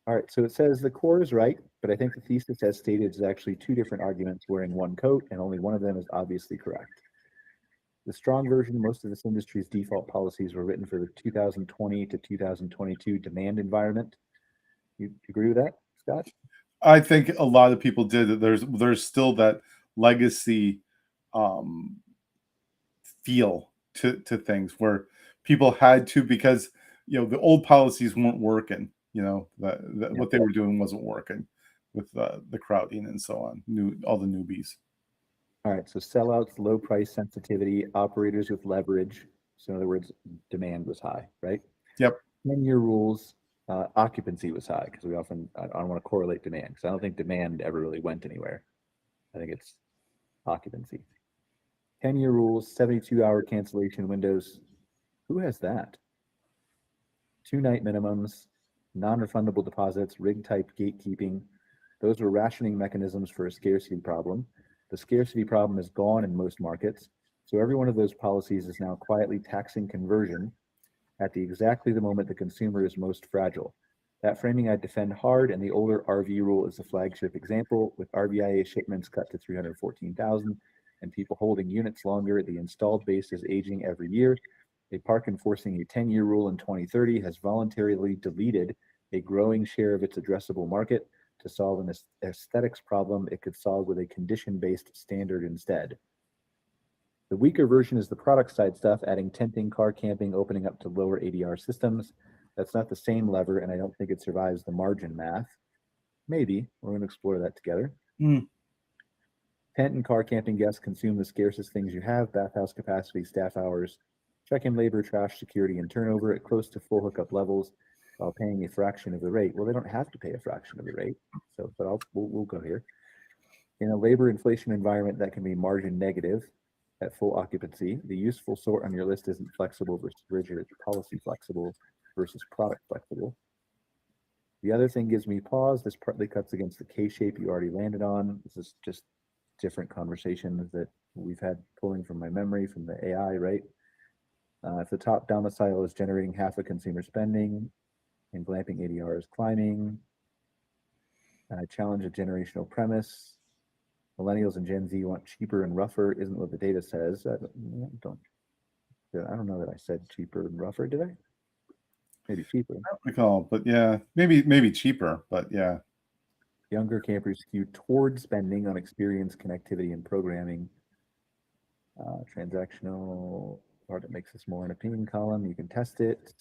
All right, so it says the core is right, but I think the thesis as stated is actually two different arguments wearing one coat, and only one of them is obviously correct. The strong version, most of this industry's default policies were written for the 2020 to 2022 demand environment. You agree with that, Scott? I think a lot of people did. There's still that legacy feel to things where people had to, because the old policies weren't working. What they were doing wasn't working with the crowding and so on. All the newbies. All right, so sellouts, low price sensitivity, operators with leverage. So in other words, demand was high, right? Yep. 10-year rules, occupancy was high because I don't want to correlate demand because I don't think demand ever really went anywhere. I think it's occupancy. 10-year rules, 72-hour cancellation windows. Who has that? 2-night minimums, non-refundable deposits, rig type gatekeeping. Those were rationing mechanisms for a scarcity problem. The scarcity problem is gone in most markets. So every one of those policies is now quietly taxing conversion at exactly the moment the consumer is most fragile. That framing I defend hard, and the older RV rule is the flagship example, with RVIA shipments cut to 314,000 and people holding units longer. The installed base is aging every year. A park enforcing a 10-year rule in 2030 has voluntarily deleted a growing share of its addressable market to solve an aesthetics problem it could solve with a condition-based standard instead. The weaker version is the product side stuff, adding tenting, car camping, opening up to lower ADR systems. That's not the same lever, and I don't think it survives the margin math. Maybe. We're going to explore that together. Mm. Tent and car camping guests consume the scarcest things you have: bathhouse capacity, staff hours, check-in labor, trash, security, and turnover at close to full hookup levels while paying a fraction of the rate. Well, they don't have to pay a fraction of the rate, so but we'll go here. In a labor inflation environment that can be margin negative at full occupancy, the useful sort on your list isn't flexible versus rigid, it's policy flexible versus product flexible. The other thing gives me pause. This partly cuts against the K-shape you already landed on. This is just different conversations that we've had pulling from my memory from the AI, right? If the top domicile is generating half of consumer spending and glamping ADR is climbing, challenge a generational premise. Millennials and Gen Z want cheaper and rougher, isn't what the data says. I don't know that I said cheaper and rougher, did I? Maybe cheaper. I don't recall, but yeah, maybe cheaper, but yeah. Younger campers skew toward spending on experience, connectivity, and programming. Transactional part that makes this more an opinion column. You can test it.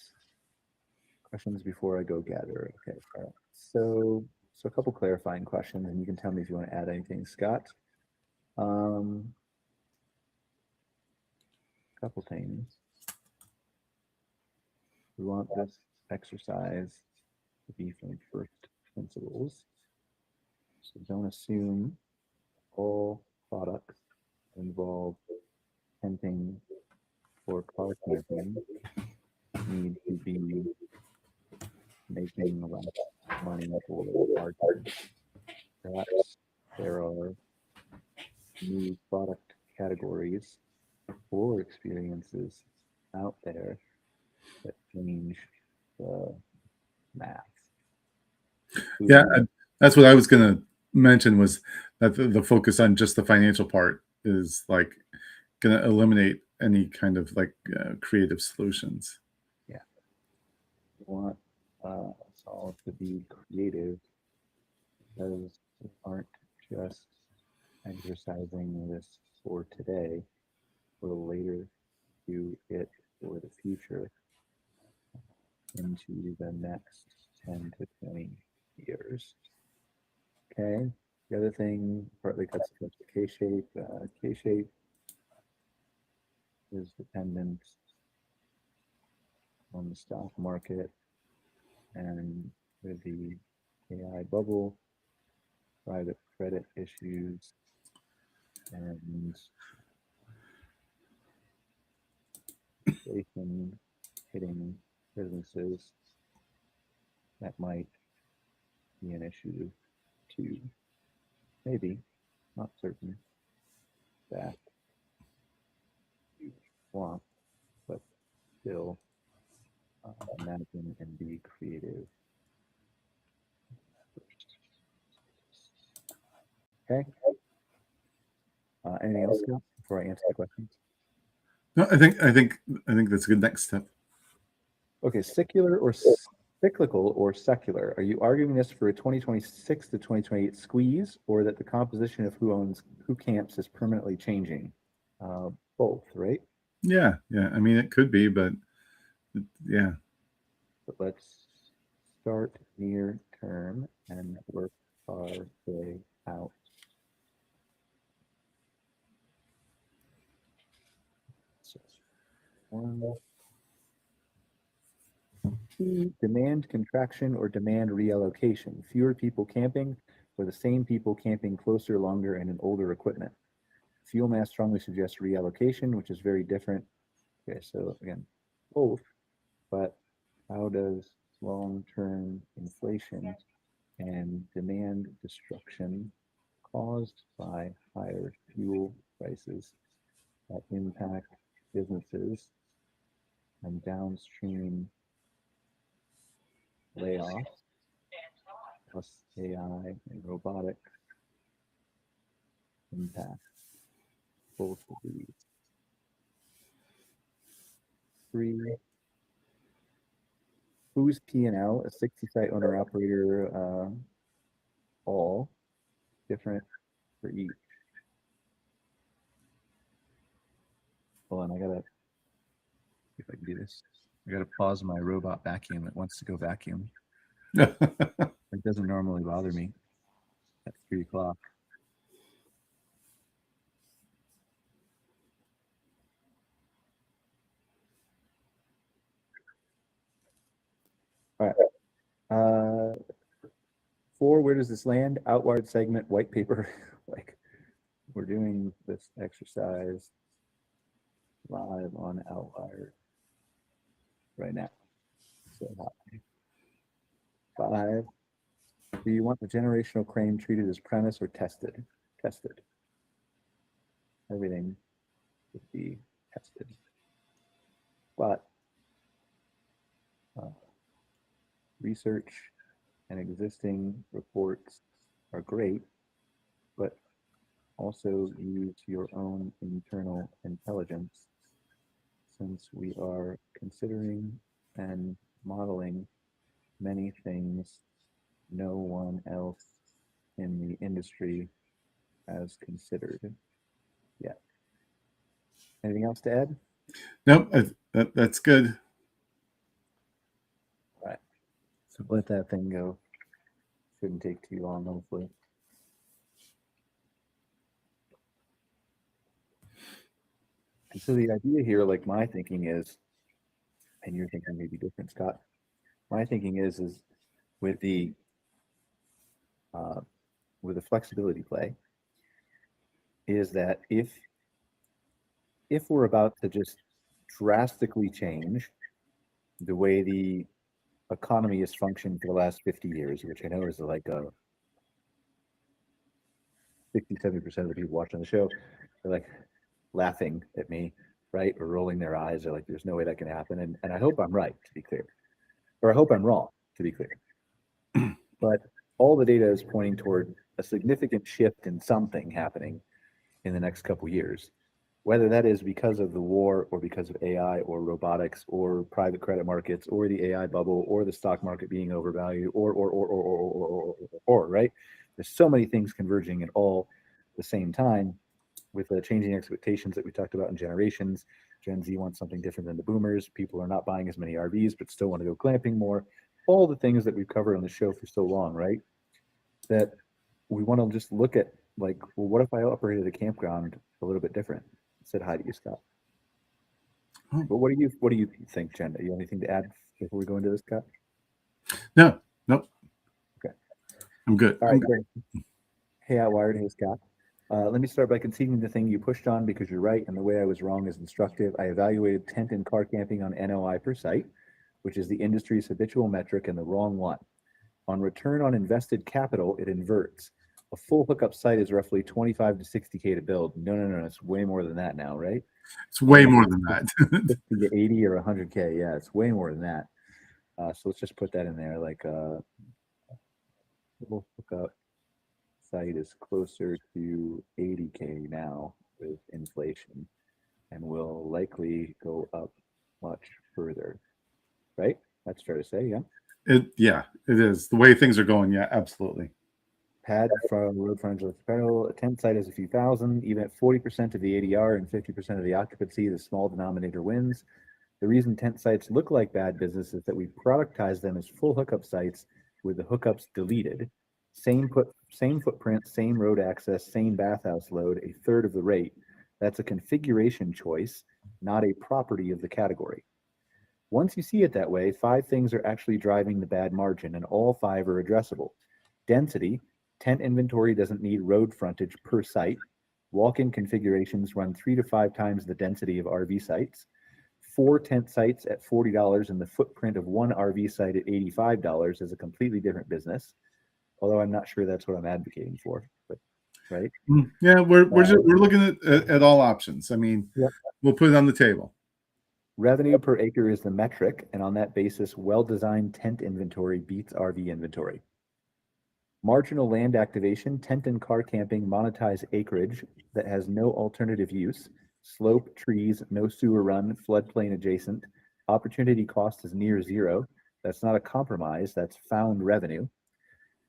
Questions before I go gather. Okay, all right. So a couple clarifying questions, and you can tell me if you want to add anything, Scott. Couple things. We want this exercise to be from first principles. So don't assume all products involve tenting or car camping need to be making a lot of money or margin. Perhaps there are new product categories or experiences out there that change the math. Yeah, that's what I was going to mention, was that the focus on just the financial part is like going to eliminate any kind of like creative solutions. Yeah. We want us all to be creative, because we aren't just exercising this for today. We'll later do it for the future into the next 10 to 20 years. Okay. The other thing partly cuts against the K-shape. K-shape is dependent on the stock market, and with the AI bubble, private credit issues, and inflation hitting businesses, that might be an issue too. Maybe, not certain, that you want, but still imagine and be creative. Okay. Anything else, Scott, before I answer the questions? No, I think that's a good next step. Okay, cyclical or secular? Are you arguing this for a 2026 to 2028 squeeze, or that the composition of who camps is permanently changing? Both, right? Yeah. I mean, it could be, but yeah. But let's start near term and work our way out. So, 1, 2, demand contraction or demand reallocation. Fewer people camping, or the same people camping closer, longer, and in older equipment. Fuel mass strongly suggests reallocation, which is very different. Okay, so again, both, but how does long-term inflation and demand destruction caused by higher fuel prices that impact businesses and downstream layoffs, plus AI and robotics impact both of these. 3, whose P&L, a 60-site owner-operator, all different for each. Hold on, I gotta see if I can do this. I gotta pause my robot vacuum that wants to go vacuum. It doesn't normally bother me at 3 o'clock. All right. 4, where does this land? Outwired segment, white paper. Like, we're doing this exercise live on Outwired right now. So hi. 5, do you want the generational claim treated as premise or tested? Tested. Everything would be tested. But research and existing reports are great, but also use your own internal intelligence, since we are considering and modeling many things no one else in the industry has considered yet. Anything else to add? Nope, that's good. All right. So let that thing go. Shouldn't take too long, hopefully. And so the idea here, like my thinking is, and your thinking may be different, Scott. My thinking is with the flexibility play, is that if we're about to just drastically change the way the economy has functioned for the last 50 years, which I know is like 60-70% of the people watching the show, they're like laughing at me, right? Or rolling their eyes. They're like, there's no way that can happen. And I hope I'm right, to be clear. Or I hope I'm wrong, to be clear. But all the data is pointing toward a significant shift in something happening in the next couple years, whether that is because of the war or because of AI or robotics or private credit markets or the AI bubble or the stock market being overvalued or right? There's so many things converging at all the same time with the changing expectations that we talked about in generations. Gen Z wants something different than the boomers. People are not buying as many RVs, but still want to go glamping more. All the things that we've covered on the show for so long, right? That we want to just look at, like, well, what if I operated a campground a little bit different? Said hi to you, Scott. But what do you think, Jen? Do you have anything to add before we go into this, Scott? No, nope. Okay. I'm good. All right, great. Hey, Outwired. Hey, Scott. Let me start by conceding the thing you pushed on because you're right, and the way I was wrong is instructive. I evaluated tent and car camping on NOI per site, which is the industry's habitual metric and the wrong one. On return on invested capital, it inverts. A full hookup site is roughly 25 to 60K to build. No, it's way more than that now, right? It's way more than that. 50 to 80 or 100K. Yeah, it's way more than that. So let's just put that in there. Like a full hookup site is closer to 80K now with inflation and will likely go up much further, right? That's fair to say, yeah? It is. The way things are going, yeah, absolutely. Pad from road frontage apparel, a tent site is a few thousand, even at 40% of the ADR and 50% of the occupancy, the small denominator wins. The reason tent sites look like bad business is that we productize them as full hookup sites with the hookups deleted. Same footprint, same road access, same bathhouse load, a third of the rate. That's a configuration choice, not a property of the category. Once you see it that way, 5 things are actually driving the bad margin, and all 5 are addressable. Density. Tent inventory doesn't need road frontage per site. Walk-in configurations run 3 to 5 times the density of RV sites. 4 tent sites at $40 and the footprint of 1 RV site at $85 is a completely different business. Although I'm not sure that's what I'm advocating for. But right? Yeah, we're looking at all options. I mean, Yep. we'll put it on the table. Revenue per acre is the metric, and on that basis, well-designed tent inventory beats RV inventory. Marginal land activation, tent and car camping monetize acreage that has no alternative use, slope, trees, no sewer run, floodplain adjacent. Opportunity cost is near zero. That's not a compromise, that's found revenue.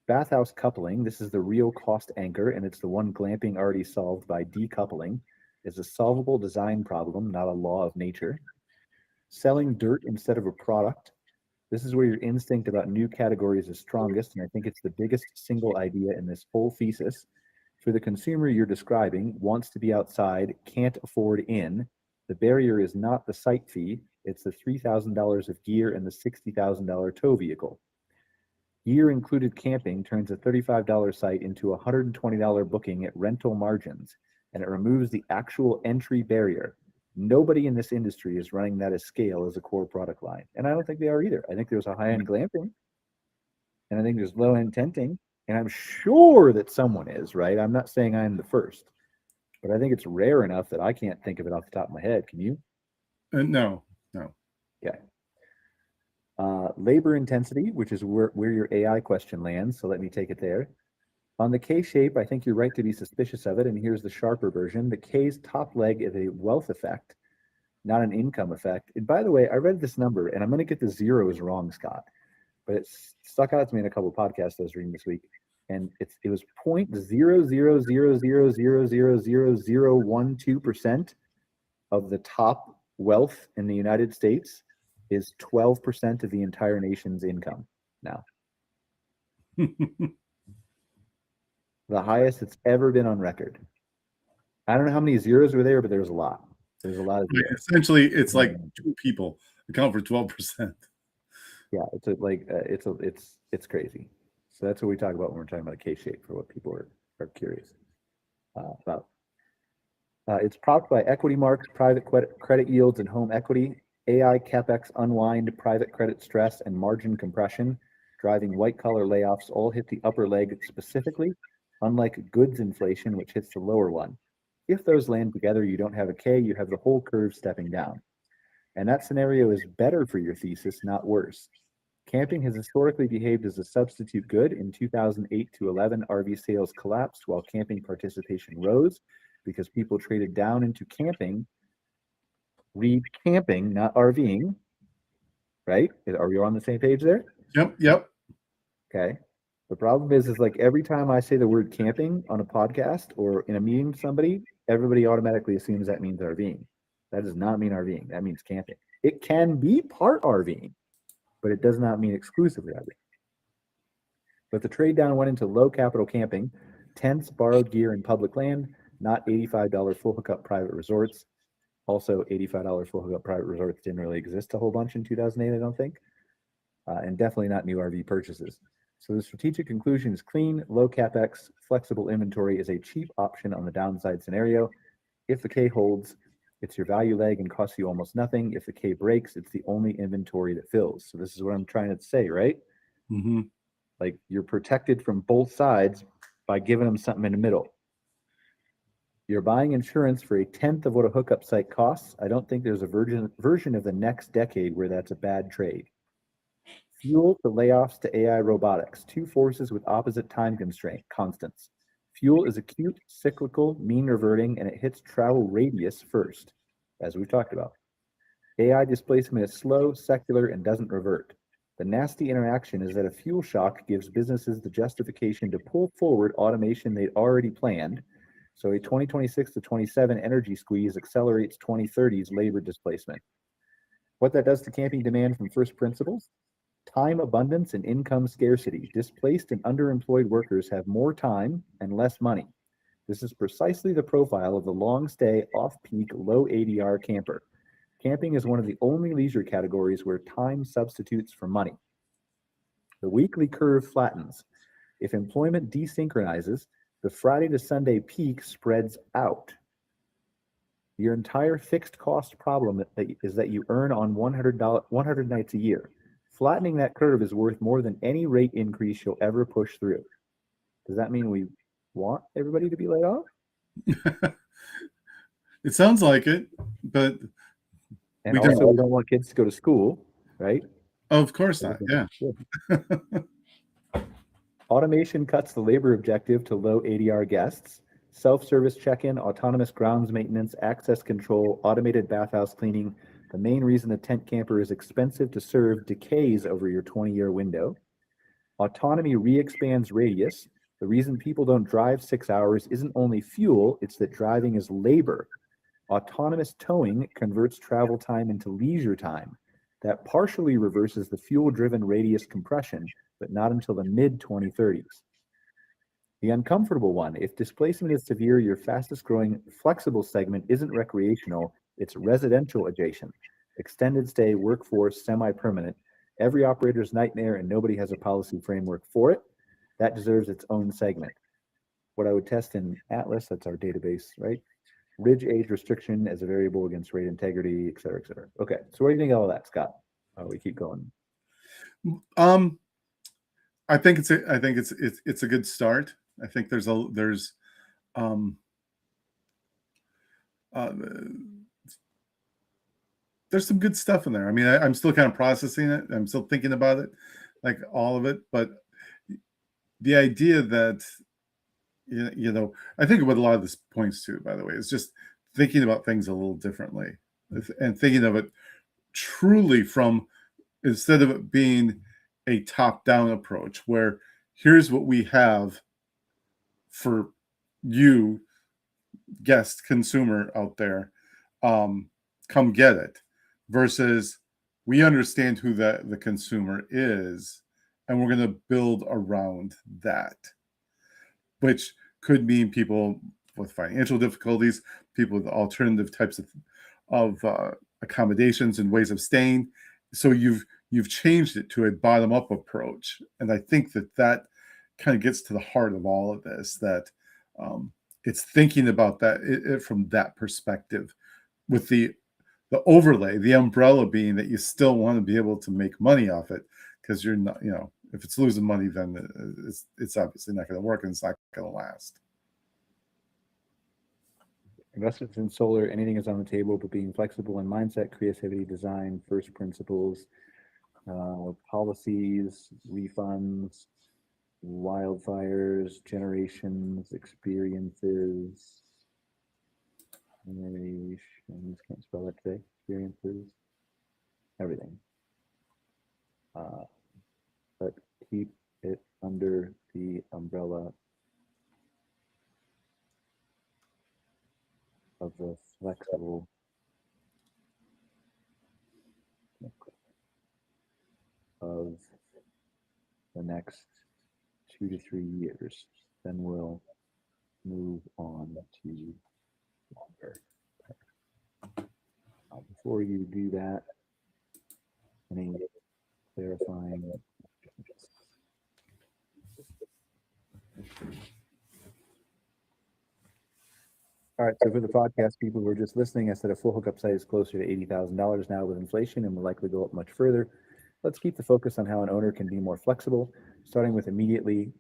Bathhouse coupling, this is the real cost anchor, and it's the one glamping already solved by decoupling. It's a solvable design problem, not a law of nature. Selling dirt instead of a product. This is where your instinct about new categories is strongest, and I think it's the biggest single idea in this whole thesis. For the consumer you're describing, wants to be outside, can't afford in. The barrier is not the site fee, it's the $3,000 of gear and the $60,000 tow vehicle. Gear included camping turns a $35 site into a $120 booking at rental margins, and it removes the actual entry barrier. Nobody in this industry is running that at scale as a core product line. And I don't think they are either. I think there's a high-end glamping, and I think there's low-end tenting, and I'm sure that someone is, right? I'm not saying I'm the first, but I think it's rare enough that I can't think of it off the top of my head. Can you? No. Okay. Labor intensity, which is where your AI question lands, so let me take it there. On the K shape, I think you're right to be suspicious of it, and here's the sharper version. The K's top leg is a wealth effect, not an income effect. And by the way, I read this number, and I'm going to get the zeros wrong, Scott, but it stuck out to me in a couple of podcasts I was reading this week, and it was 0.00000000012% of the top wealth in the United States is 12% of the entire nation's income now. The highest it's ever been on record. I don't know how many zeros were there, but there's a lot. There's a lot of zeros. Essentially, it's like two people account for 12%. Yeah, it's crazy. So that's what we talk about when we're talking about a K-shape for what people are curious about. It's propped by equity marks, private credit yields, and home equity. AI, CapEx, unwind, private credit stress, and margin compression, driving white-collar layoffs all hit the upper leg specifically, unlike goods inflation, which hits the lower one. If those land together, you don't have a K, you have the whole curve stepping down. And that scenario is better for your thesis, not worse. Camping has historically behaved as a substitute good. In 2008 to 11, RV sales collapsed while camping participation rose because people traded down into camping. Read camping, not RVing, right? Are we on the same page there? Yep. Okay. The problem is like every time I say the word camping on a podcast or in a meeting with somebody, everybody automatically assumes that means RVing. That does not mean RVing. That means camping. It can be part RVing, but it does not mean exclusively RVing. But the trade down went into low capital camping, tents, borrowed gear, and public land, not $85 full hookup private resorts. Also, $85 full hookup private resorts didn't really exist a whole bunch in 2008, I don't think. And definitely not new RV purchases. So the strategic conclusion is clean, low capex, flexible inventory is a cheap option on the downside scenario. If the K holds, it's your value leg and costs you almost nothing. If the K breaks, it's the only inventory that fills. So this is what I'm trying to say, right? Mm-hmm. Like you're protected from both sides by giving them something in the middle. You're buying insurance for 1/10 of what a hookup site costs. I don't think there's a version of the next decade where that's a bad trade. Fuel to layoffs to AI robotics, two forces with opposite time constants. Fuel is acute, cyclical, mean reverting, and it hits travel radius first, as we've talked about. AI displacement is slow, secular, and doesn't revert. The nasty interaction is that a fuel shock gives businesses the justification to pull forward automation they'd already planned. So a 2026 to 27 energy squeeze accelerates 2030's labor displacement. What that does to camping demand from first principles? Time abundance and income scarcity. Displaced and underemployed workers have more time and less money. This is precisely the profile of the long stay, off-peak, low ADR camper. Camping is one of the only leisure categories where time substitutes for money. The weekly curve flattens. If employment desynchronizes, the Friday to Sunday peak spreads out. Your entire fixed cost problem is that you earn on 100 nights a year. Flattening that curve is worth more than any rate increase you'll ever push through. Does that mean we want everybody to be laid off? It sounds like it, but And we also, don't. we don't want kids to go to school, right? Of course not. Yeah. Automation cuts the labor objective to low ADR guests. Self-service check-in, autonomous grounds maintenance, access control, automated bathhouse cleaning. The main reason a tent camper is expensive to serve decays over your 20-year window. Autonomy re-expands radius. The reason people don't drive 6 hours isn't only fuel, it's that driving is labor. Autonomous towing converts travel time into leisure time. That partially reverses the fuel-driven radius compression, but not until the mid-2030s. The uncomfortable one, if displacement is severe, your fastest growing flexible segment isn't recreational, it's residential adjacent. Extended stay, workforce, semi-permanent. Every operator's nightmare and nobody has a policy framework for it. That deserves its own segment. What I would test in Atlas, that's our database, right? Ridge age restriction as a variable against rate integrity, et cetera, et cetera. Okay, so what do you think of all that, Scott? We keep going. I think it's a good start. I think there's some good stuff in there. I mean, I'm still kind of processing it. I'm still thinking about it, like all of it. But the idea that, you know, I think what a lot of this points to, by the way, is just thinking about things a little differently and thinking of it truly from, instead of it being a top-down approach where here's what we have for you, guest consumer out there, come get it, versus we understand who the consumer is and we're going to build around that, which could mean people with financial difficulties, people with alternative types of accommodations and ways of staying. So you've changed it to a bottom-up approach, and I think that kind of gets to the heart of all of this. That it's thinking about that from that perspective, with the overlay, the umbrella being that you still want to be able to make money off it, because you're not, you know, if it's losing money, then it's obviously not going to work and it's not going to last. Investments in solar, anything is on the table, but being flexible in mindset, creativity, design, first principles, policies, refunds, wildfires, generations, experiences, generations, can't spell that today, experiences, everything. But keep it under the umbrella of the flexible of the next 2 to 3 years. Then we'll move on to longer. Before you do that, any clarifying? All right, so for the podcast people who are just listening, I said a full hookup site is closer to $80,000 now with inflation and will likely go up much further. Let's keep the focus on how an owner can be more flexible, starting with immediately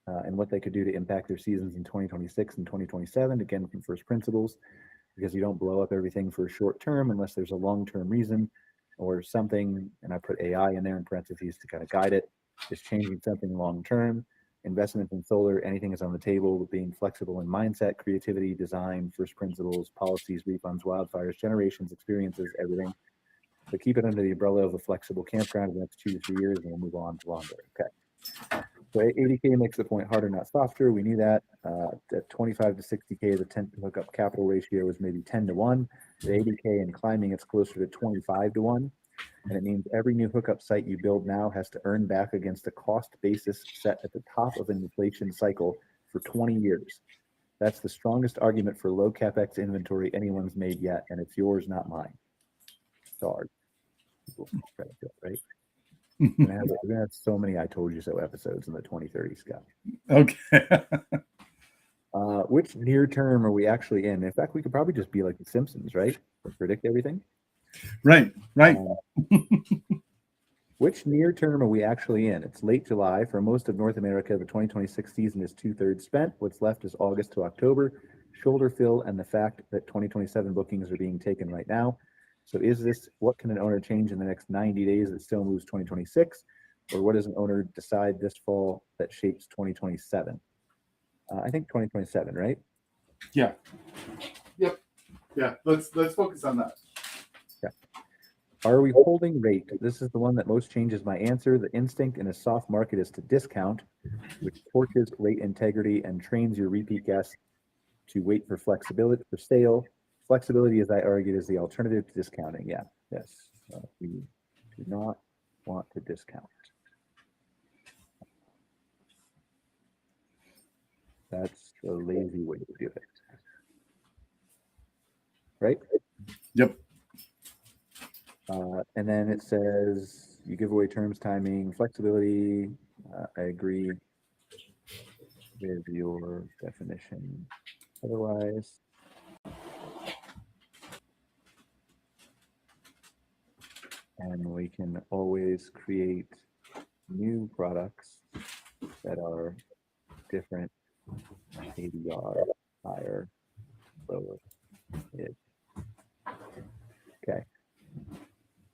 and what they could do to impact their seasons in 2026 and 2027, again, from first principles, because you don't blow up everything for a short term unless there's a long-term reason or something, and I put AI in there in parentheses to kind of guide it, is changing something long-term. Investment in solar, anything is on the table, with being flexible in mindset, creativity, design, first principles, policies, refunds, wildfires, generations, experiences, everything. But keep it under the umbrella of a flexible campground in the next 2 to 3 years, and we'll move on to longer. Okay. So 80K makes the point harder, not softer. We knew that. At 25 to 60K, the tent hookup capital ratio was maybe 10 to 1. At 80K and climbing, it's closer to 25 to 1. And it means every new hookup site you build now has to earn back against a cost basis set at the top of an inflation cycle for 20 years. That's the strongest argument for low capex inventory anyone's made yet, and it's yours, not mine. Sorry. Right? We're gonna have so many I told you so episodes in the 2030s, Scott. Okay. Which near term are we actually in? In fact, we could probably just be like the Simpsons, right? Predict everything. Right. Which near term are we actually in? It's late July. For most of North America, the 2026 season is 2/3 spent. What's left is August to October, shoulder fill, and the fact that 2027 bookings are being taken right now. So is this, what can an owner change in the next 90 days that still moves 2026? Or what does an owner decide this fall that shapes 2027? I think 2027, right? Yeah. Yep. Yeah. Let's focus on that. Are we holding rate? This is the one that most changes my answer. The instinct in a soft market is to discount, which torches rate integrity and trains your repeat guests to wait for flexibility for sale. Flexibility, as I argued, is the alternative to discounting. Yeah, yes. We do not want to discount. That's the lazy way to do it. Right? Yep. And then it says you give away terms, timing, flexibility. I agree with your definition. Otherwise, and we can always create new products that are different, ADR, higher, lower, mid. Okay.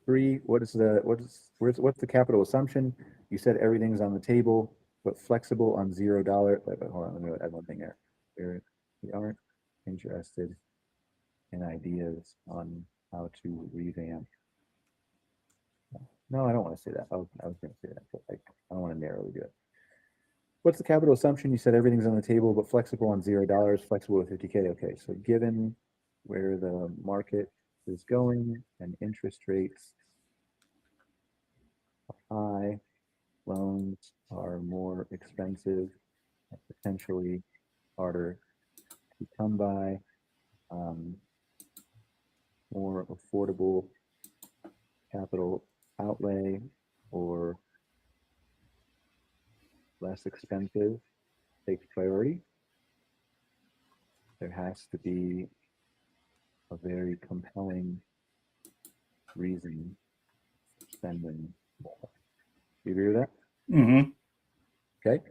3, what's the capital assumption? You said everything's on the table, but flexible on $0. But hold on, let me add one thing there. We aren't interested in ideas on how to revamp. No, I don't want to say that. I was going to say that, but I don't want to narrowly do it. What's the capital assumption? You said everything's on the table, but flexible on $0, flexible with 50K. Okay, so given where the market is going and interest rates are high, loans are more expensive and potentially harder to come by, more affordable capital outlay or less expensive takes priority. There has to be a very compelling reason for spending more. You agree with that? Mm-hmm. Okay.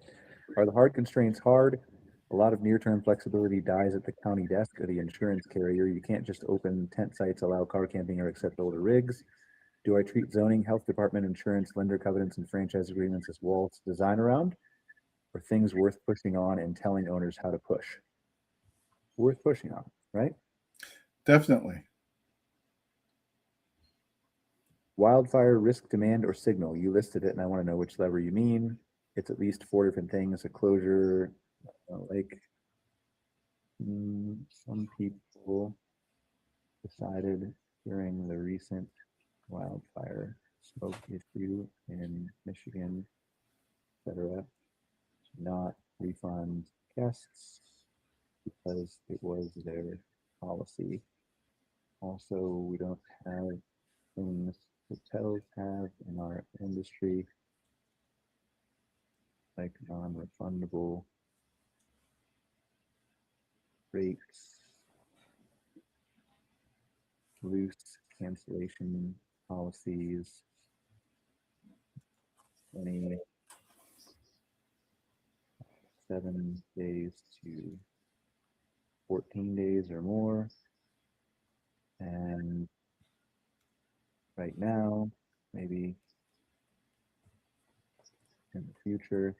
Are the hard constraints hard? A lot of near-term flexibility dies at the county desk or the insurance carrier. You can't just open tent sites, allow car camping, or accept older rigs. Do I treat zoning, health department, insurance, lender covenants, and franchise agreements as walls to design around, or things worth pushing on and telling owners how to push? Worth pushing on, right? Definitely. Wildfire risk, demand, or signal. You listed it, and I want to know which lever you mean. It's at least 4 different things. A closure, like some people decided during the recent wildfire smoke issue in Michigan, etc., to not refund guests because it was their policy. Also, we don't have things hotels have in our industry, like non-refundable rates, loose cancellation policies, 27 days to 14 days or more. And right now, maybe in the future,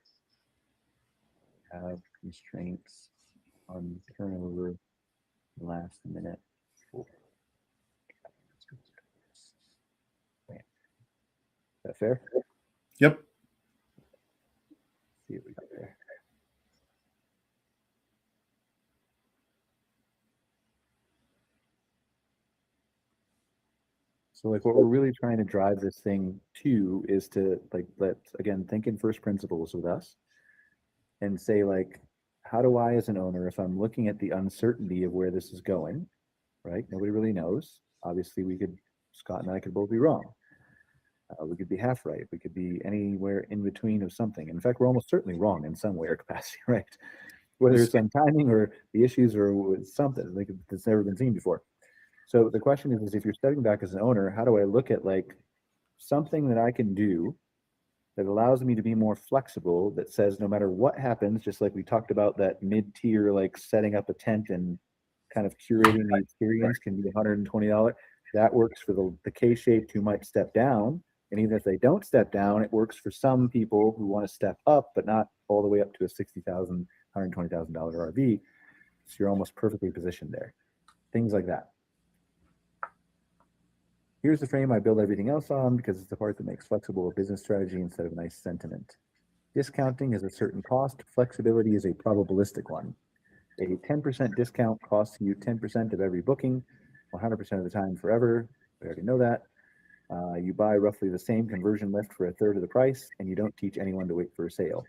have constraints on turnover last minute. Is that fair? Yep. See what we got there. So like what we're really trying to drive this thing to is to like, let's again, think in first principles with us and say like, how do I as an owner, if I'm looking at the uncertainty of where this is going, right? Nobody really knows. Obviously Scott and I could both be wrong. We could be half right. We could be anywhere in between of something. In fact, we're almost certainly wrong in some way or capacity, right? Whether it's on timing or the issues or something like that's never been seen before. So the question is if you're stepping back as an owner, how do I look at like something that I can do that allows me to be more flexible, that says no matter what happens, just like we talked about that mid-tier, like setting up a tent and kind of curating the experience can be $120. That works for the K-shaped who might step down. And even if they don't step down, it works for some people who want to step up, but not all the way up to a $60,000, $120,000 RV. So you're almost perfectly positioned there. Things like that. Here's the frame I build everything else on because it's the part that makes flexible a business strategy instead of a nice sentiment. Discounting is a certain cost. Flexibility is a probabilistic one. A 10% discount costs you 10% of every booking, 100% of the time forever. We already know that. You buy roughly the same conversion lift for a third of the price, and you don't teach anyone to wait for a sale.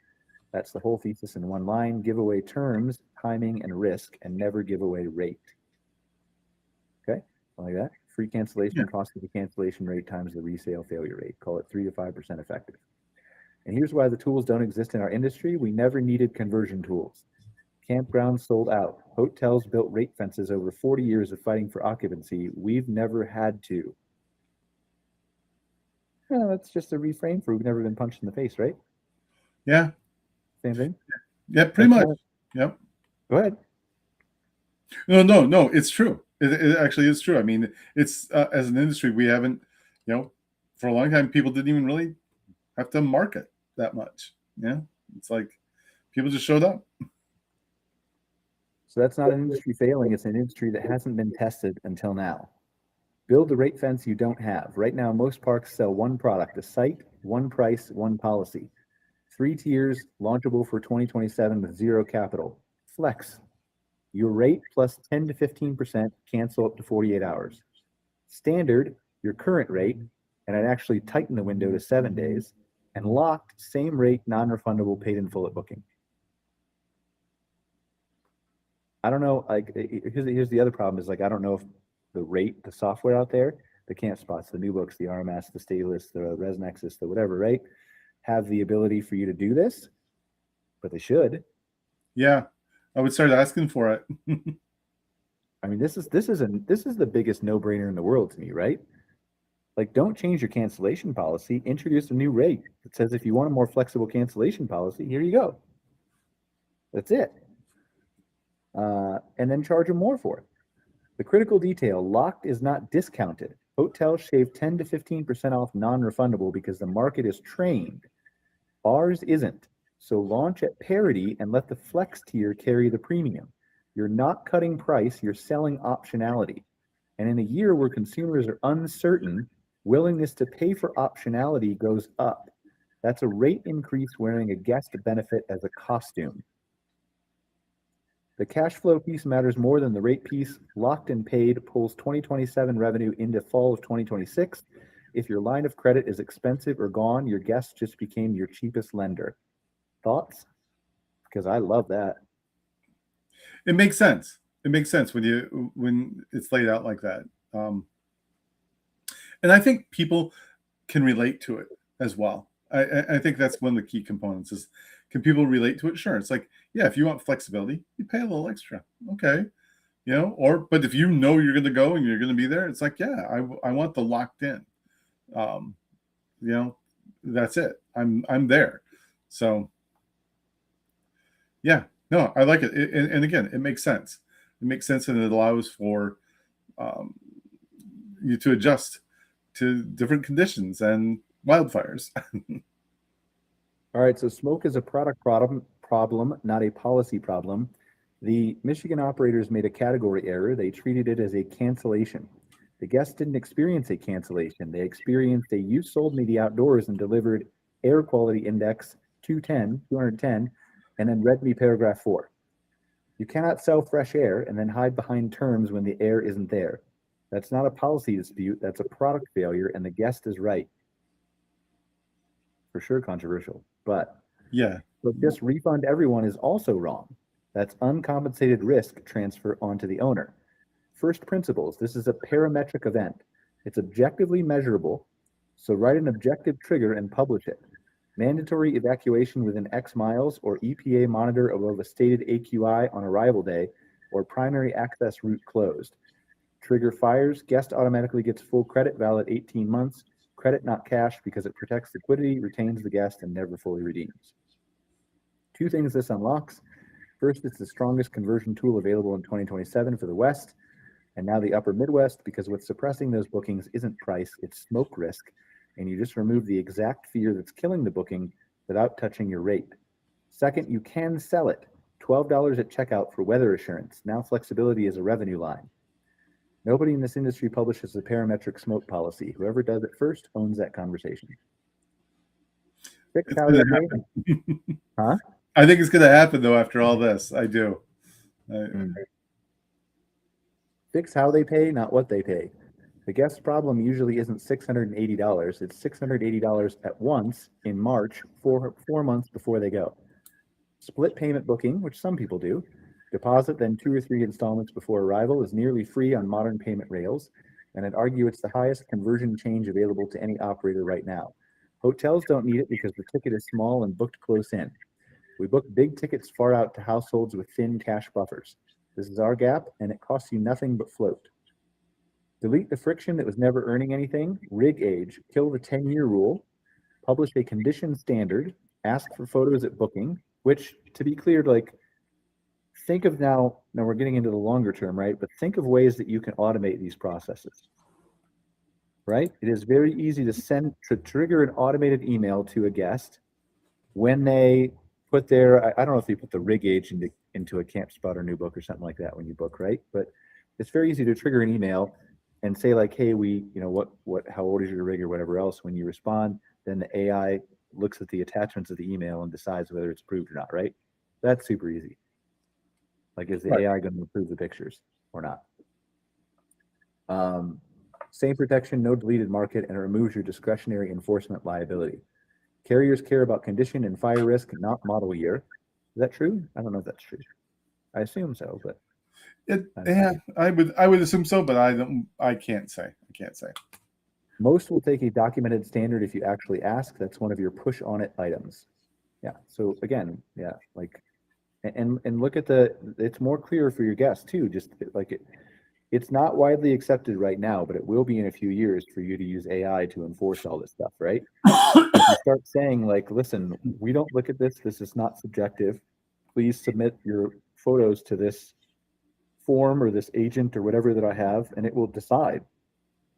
That's the whole thesis in one line. Give away terms, timing, and risk, and never give away rate. Okay, like that. Free cancellation cost of the cancellation rate times the resale failure rate. Call it 3 to 5% effective. And here's why the tools don't exist in our industry. We never needed conversion tools. Campgrounds sold out. Hotels built rate fences over 40 years of fighting for occupancy. We've never had to. Yeah, that's just a reframe for we've never been punched in the face, right? Yeah. Same thing? Yeah, pretty much. Yep. Go ahead. No, it's true. It actually is true. I mean, it's as an industry, we haven't, for a long time, people didn't even really have to market that much. Yeah. It's like people just showed up. So that's not an industry failing. It's an industry that hasn't been tested until now. Build the rate fence you don't have. Right now, most parks sell one product, a site, one price, one policy. 3 tiers, launchable for 2027 with zero capital. Flex. Your rate plus 10 to 15%, cancel up to 48 hours. Standard, your current rate, and I'd actually tighten the window to 7 days. And locked, same rate, non-refundable, paid in full at booking. I don't know, like, here's the other problem is, like, I don't know if the software out there, the camp spots, the new books, the RMS, the Stateless, the ResNexus, the whatever, right, have the ability for you to do this, but they should. Yeah, I would start asking for it. I mean, this is the biggest no-brainer in the world to me, right? Like, don't change your cancellation policy. Introduce a new rate that says if you want a more flexible cancellation policy, here you go. That's it. And then charge them more for it. The critical detail, locked is not discounted. Hotels shave 10 to 15% off non-refundable because the market is trained. Ours isn't. So launch at parity and let the flex tier carry the premium. You're not cutting price, you're selling optionality. And in a year where consumers are uncertain, willingness to pay for optionality goes up. That's a rate increase wearing a guest benefit as a costume. The cash flow piece matters more than the rate piece. Locked and paid pulls 2027 revenue into fall of 2026. If your line of credit is expensive or gone, your guest just became your cheapest lender. Thoughts? Because I love that. It makes sense. It makes sense when it's laid out like that. And I think people can relate to it as well. I think that's one of the key components is, can people relate to it? Sure. It's like, yeah, if you want flexibility, you pay a little extra. Okay. But if you know you're going to go and you're going to be there, it's like, yeah, I want the locked in. That's it. I'm there. So yeah, no, I like it. And again, it makes sense. It makes sense, and it allows for you to adjust to different conditions and wildfires. All right, so smoke is a product problem, not a policy problem. The Michigan operators made a category error. They treated it as a cancellation. The guests didn't experience a cancellation. They experienced a "you sold me the outdoors" and delivered air quality index 210, and then read me paragraph 4. You cannot sell fresh air and then hide behind terms when the air isn't there. That's not a policy dispute. That's a product failure, and the guest is right. For sure controversial, but yeah. But just refund everyone is also wrong. That's uncompensated risk transfer onto the owner. First principles, this is a parametric event. It's objectively measurable, so write an objective trigger and publish it. Mandatory evacuation within X miles, or EPA monitor above a stated AQI on arrival day, or primary access route closed. Trigger fires, guest automatically gets full credit, valid 18 months. credit, not cash, because it protects liquidity, retains the guest, and never fully redeems. Two things this unlocks. First, it's the strongest conversion tool available in 2027 for the West, and now the upper Midwest, because what's suppressing those bookings isn't price, it's smoke risk, and you just remove the exact fear that's killing the booking without touching your rate. Second, you can sell it. $12 at checkout for weather assurance. Now flexibility is a revenue line. Nobody in this industry publishes a parametric smoke policy. Whoever does it first owns that conversation. Fix It's how gonna they pay. happen. Huh? I think it's going to happen though after all this. I do. Fix how they pay, not what they pay. The guest problem usually isn't $680. It's $680 at once in March, 4 months before they go. Split payment booking, which some people do. Deposit, then 2 or 3 installments before arrival is nearly free on modern payment rails, and I'd argue it's the highest conversion change available to any operator right now. Hotels don't need it because the ticket is small and booked close in. We book big tickets far out to households with thin cash buffers. This is our gap, and it costs you nothing but float. Delete the friction that was never earning anything, rig age, kill the 10-year rule, publish a condition standard, ask for photos at booking, which, to be clear, like, think of now we're getting into the longer term, right? But think of ways that you can automate these processes, right? It is very easy to trigger an automated email to a guest when they put their, I don't know if you put the rig age into a camp spot or new book or something like that when you book, right? But it's very easy to trigger an email and say like, hey, how old is your rig or whatever else. When you respond, then the AI looks at the attachments of the email and decides whether it's approved or not, right? That's super easy. Like, is the AI going to approve the pictures or not? Same protection, no deleted market, and it removes your discretionary enforcement liability. Carriers care about condition and fire risk, not model year. Is that true? I don't know if that's true. I assume so, but I would assume so, but I can't say. Most will take a documented standard if you actually ask. That's one of your push on it items. Yeah. So again, yeah, like, and look at it's more clear for your guests too. Just like it's not widely accepted right now, but it will be in a few years for you to use AI to enforce all this stuff, right? If you start saying like, listen, we don't look at this. This is not subjective. Please submit your photos to this form or this agent or whatever that I have, and it will decide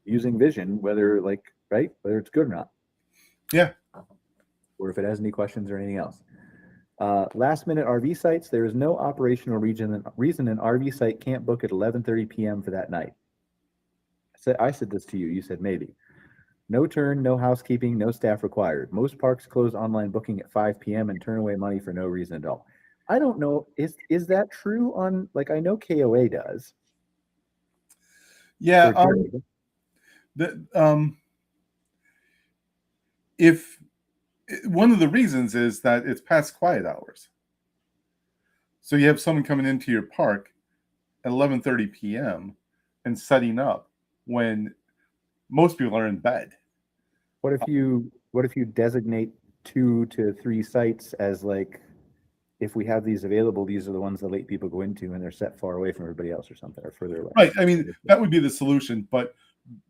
using vision whether whether it's good or not. Yeah. Or if it has any questions or anything else. Last minute RV sites, there is no operational reason an RV site can't book at 11:30 p.m. for that night. I said this to you. You said maybe. No turn, no housekeeping, no staff required. Most parks close online booking at 5 p.m. and turn away money for no reason at all. I don't know. Is that true on, like, I know KOA does. Yeah. If one of the reasons is that it's past quiet hours. So you have someone coming into your park at 11:30 p.m. and setting up when most people are in bed. What if you designate 2 to 3 sites as like, if we have these available, these are the ones that late people go into and they're set far away from everybody else or something, or further away. Right. I mean, that would be the solution. But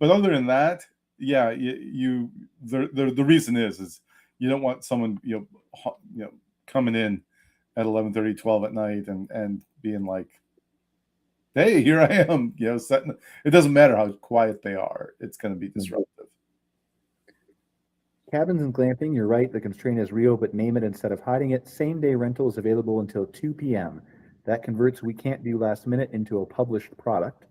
other than that, yeah, the reason is you don't want someone coming in at 11:30, 12 at night and being like, hey, here I am, setting. It doesn't matter how quiet they are; it's going to be disruptive. Cabins and glamping, you're right. The constraint is real, but name it instead of hiding it. Same day rental is available until 2 p.m. That converts we can't do last minute into a published product.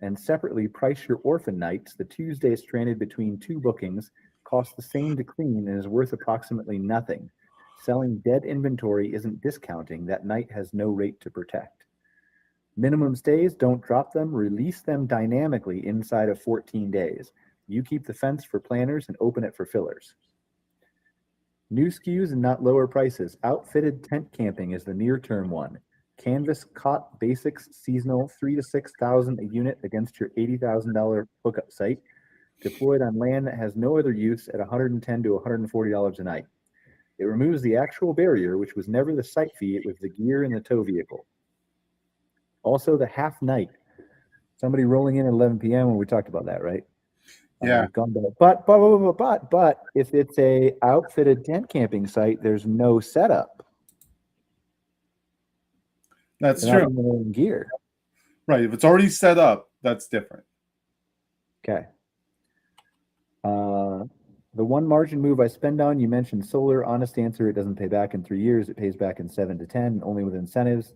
And separately, price your orphan nights. The Tuesday stranded between 2 bookings costs the same to clean and is worth approximately nothing. Selling dead inventory isn't discounting. That night has no rate to protect. Minimum stays, don't drop them. Release them dynamically inside of 14 days. You keep the fence for planners and open it for fillers. New SKUs and not lower prices. Outfitted tent camping is the near-term one. Canvas cot basics seasonal, 3,000 to 6,000 a unit against your $80,000 hookup site. Deployed on land that has no other use at $110 to $140 a night. It removes the actual barrier, which was never the site fee. It was the gear in the tow vehicle. Also, the half night. Somebody rolling in at 11 p.m. when we talked about that, right? Yeah. We've gone back. But if it's a outfitted tent camping site, there's no setup. That's They're not true. bringing their own gear. Right. If it's already set up, that's different. Okay. The one margin move I spend on, you mentioned solar. Honest answer, it doesn't pay back in 3 years. It pays back in 7 to 10, only with incentives.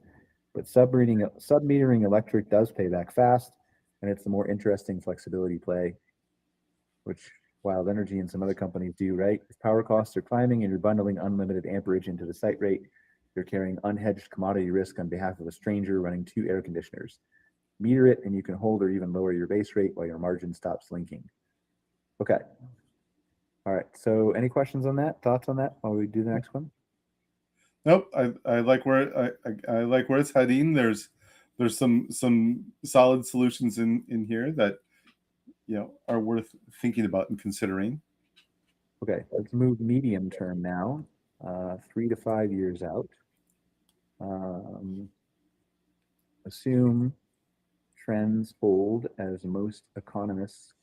But submetering electric does pay back fast, and it's the more interesting flexibility play, which Wild Energy and some other companies do, right? If power costs are climbing and you're bundling unlimited amperage into the site rate, you're carrying unhedged commodity risk on behalf of a stranger running 2 air conditioners. Meter it and you can hold or even lower your base rate while your margin stops linking. Okay. All right. So any questions on that? Thoughts on that while we do the next one? Nope. I like where I like where it's heading. There's some solid solutions in here that are worth thinking about and considering. Okay, let's move medium term now, 3 to 5 years out. Assume trends hold as most economists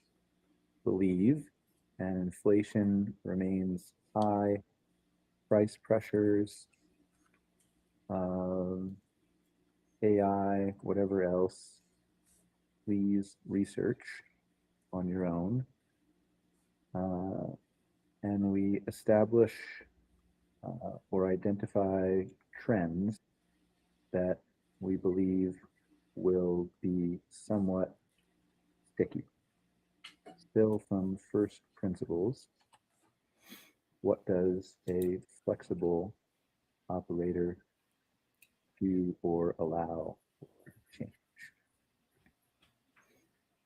believe, and inflation remains high, price pressures, AI, whatever else. Please research on your own. And we establish or identify trends that we believe will be somewhat sticky. Still from first principles, what does a flexible operator do or allow change?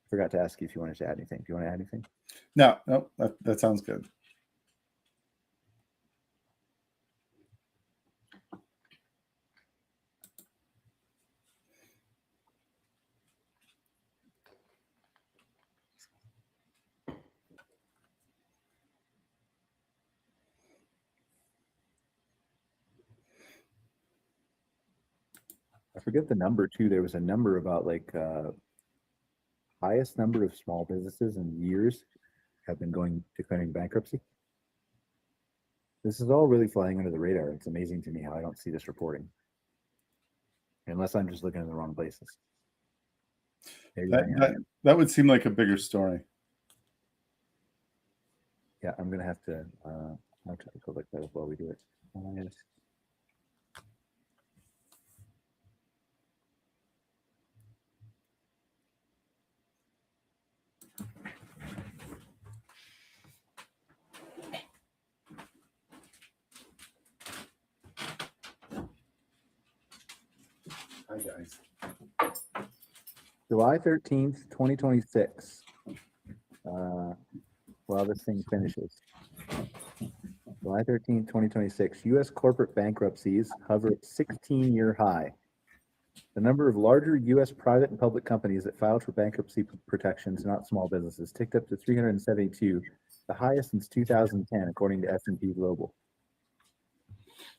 Forgot to ask you if you wanted to add anything. Do you want to add anything? No, that sounds good. I forget the number too. There was a number about like highest number of small businesses in years have been declaring bankruptcy. This is all really flying under the radar. It's amazing to me how I don't see this reporting, unless I'm just looking in the wrong places. That would seem like a bigger story. Yeah, I'm gonna have to. I'll try to look that up while we do it. Yes. Hi guys. July 13th, 2026. While this thing finishes. July 13th, 2026. U.S. corporate bankruptcies hover at 16-year high. The number of larger U.S. private and public companies that filed for bankruptcy protections, not small businesses, ticked up to 372, the highest since 2010, according to S&P Global.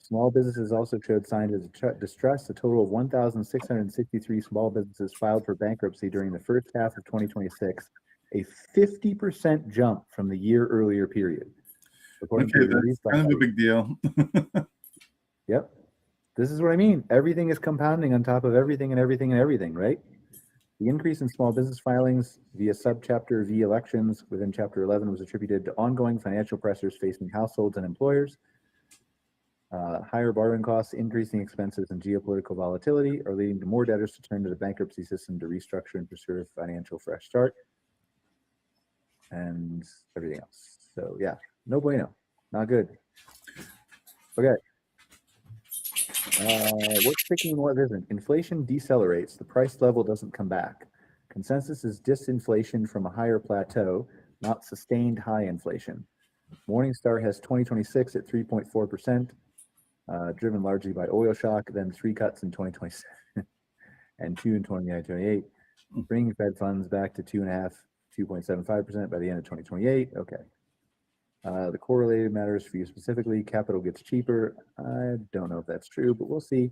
Small businesses also showed signs of distress. A total of 1,663 small businesses filed for bankruptcy during the first half of 2026, a 50% jump from the year earlier period. Okay, that's kind of a big deal. Yep. This is what I mean. Everything is compounding on top of everything and everything and everything, right? The increase in small business filings via subchapter V elections within Chapter 11 was attributed to ongoing financial pressures facing households and employers. Higher borrowing costs, increasing expenses, and geopolitical volatility are leading to more debtors to turn to the bankruptcy system to restructure and pursue a financial fresh start, and everything else. So yeah, no bueno, not good. Okay. What's sticking and what isn't? Inflation decelerates. The price level doesn't come back. Consensus is disinflation from a higher plateau, not sustained high inflation. Morningstar has 2026 at 3.4%, driven largely by oil shock, then 3 cuts in 2027 and 2 in 2028, bringing Fed funds back to 2.5, 2.75% by the end of 2028. Okay. The correlated matters for you specifically. Capital gets cheaper. I don't know if that's true, but we'll see.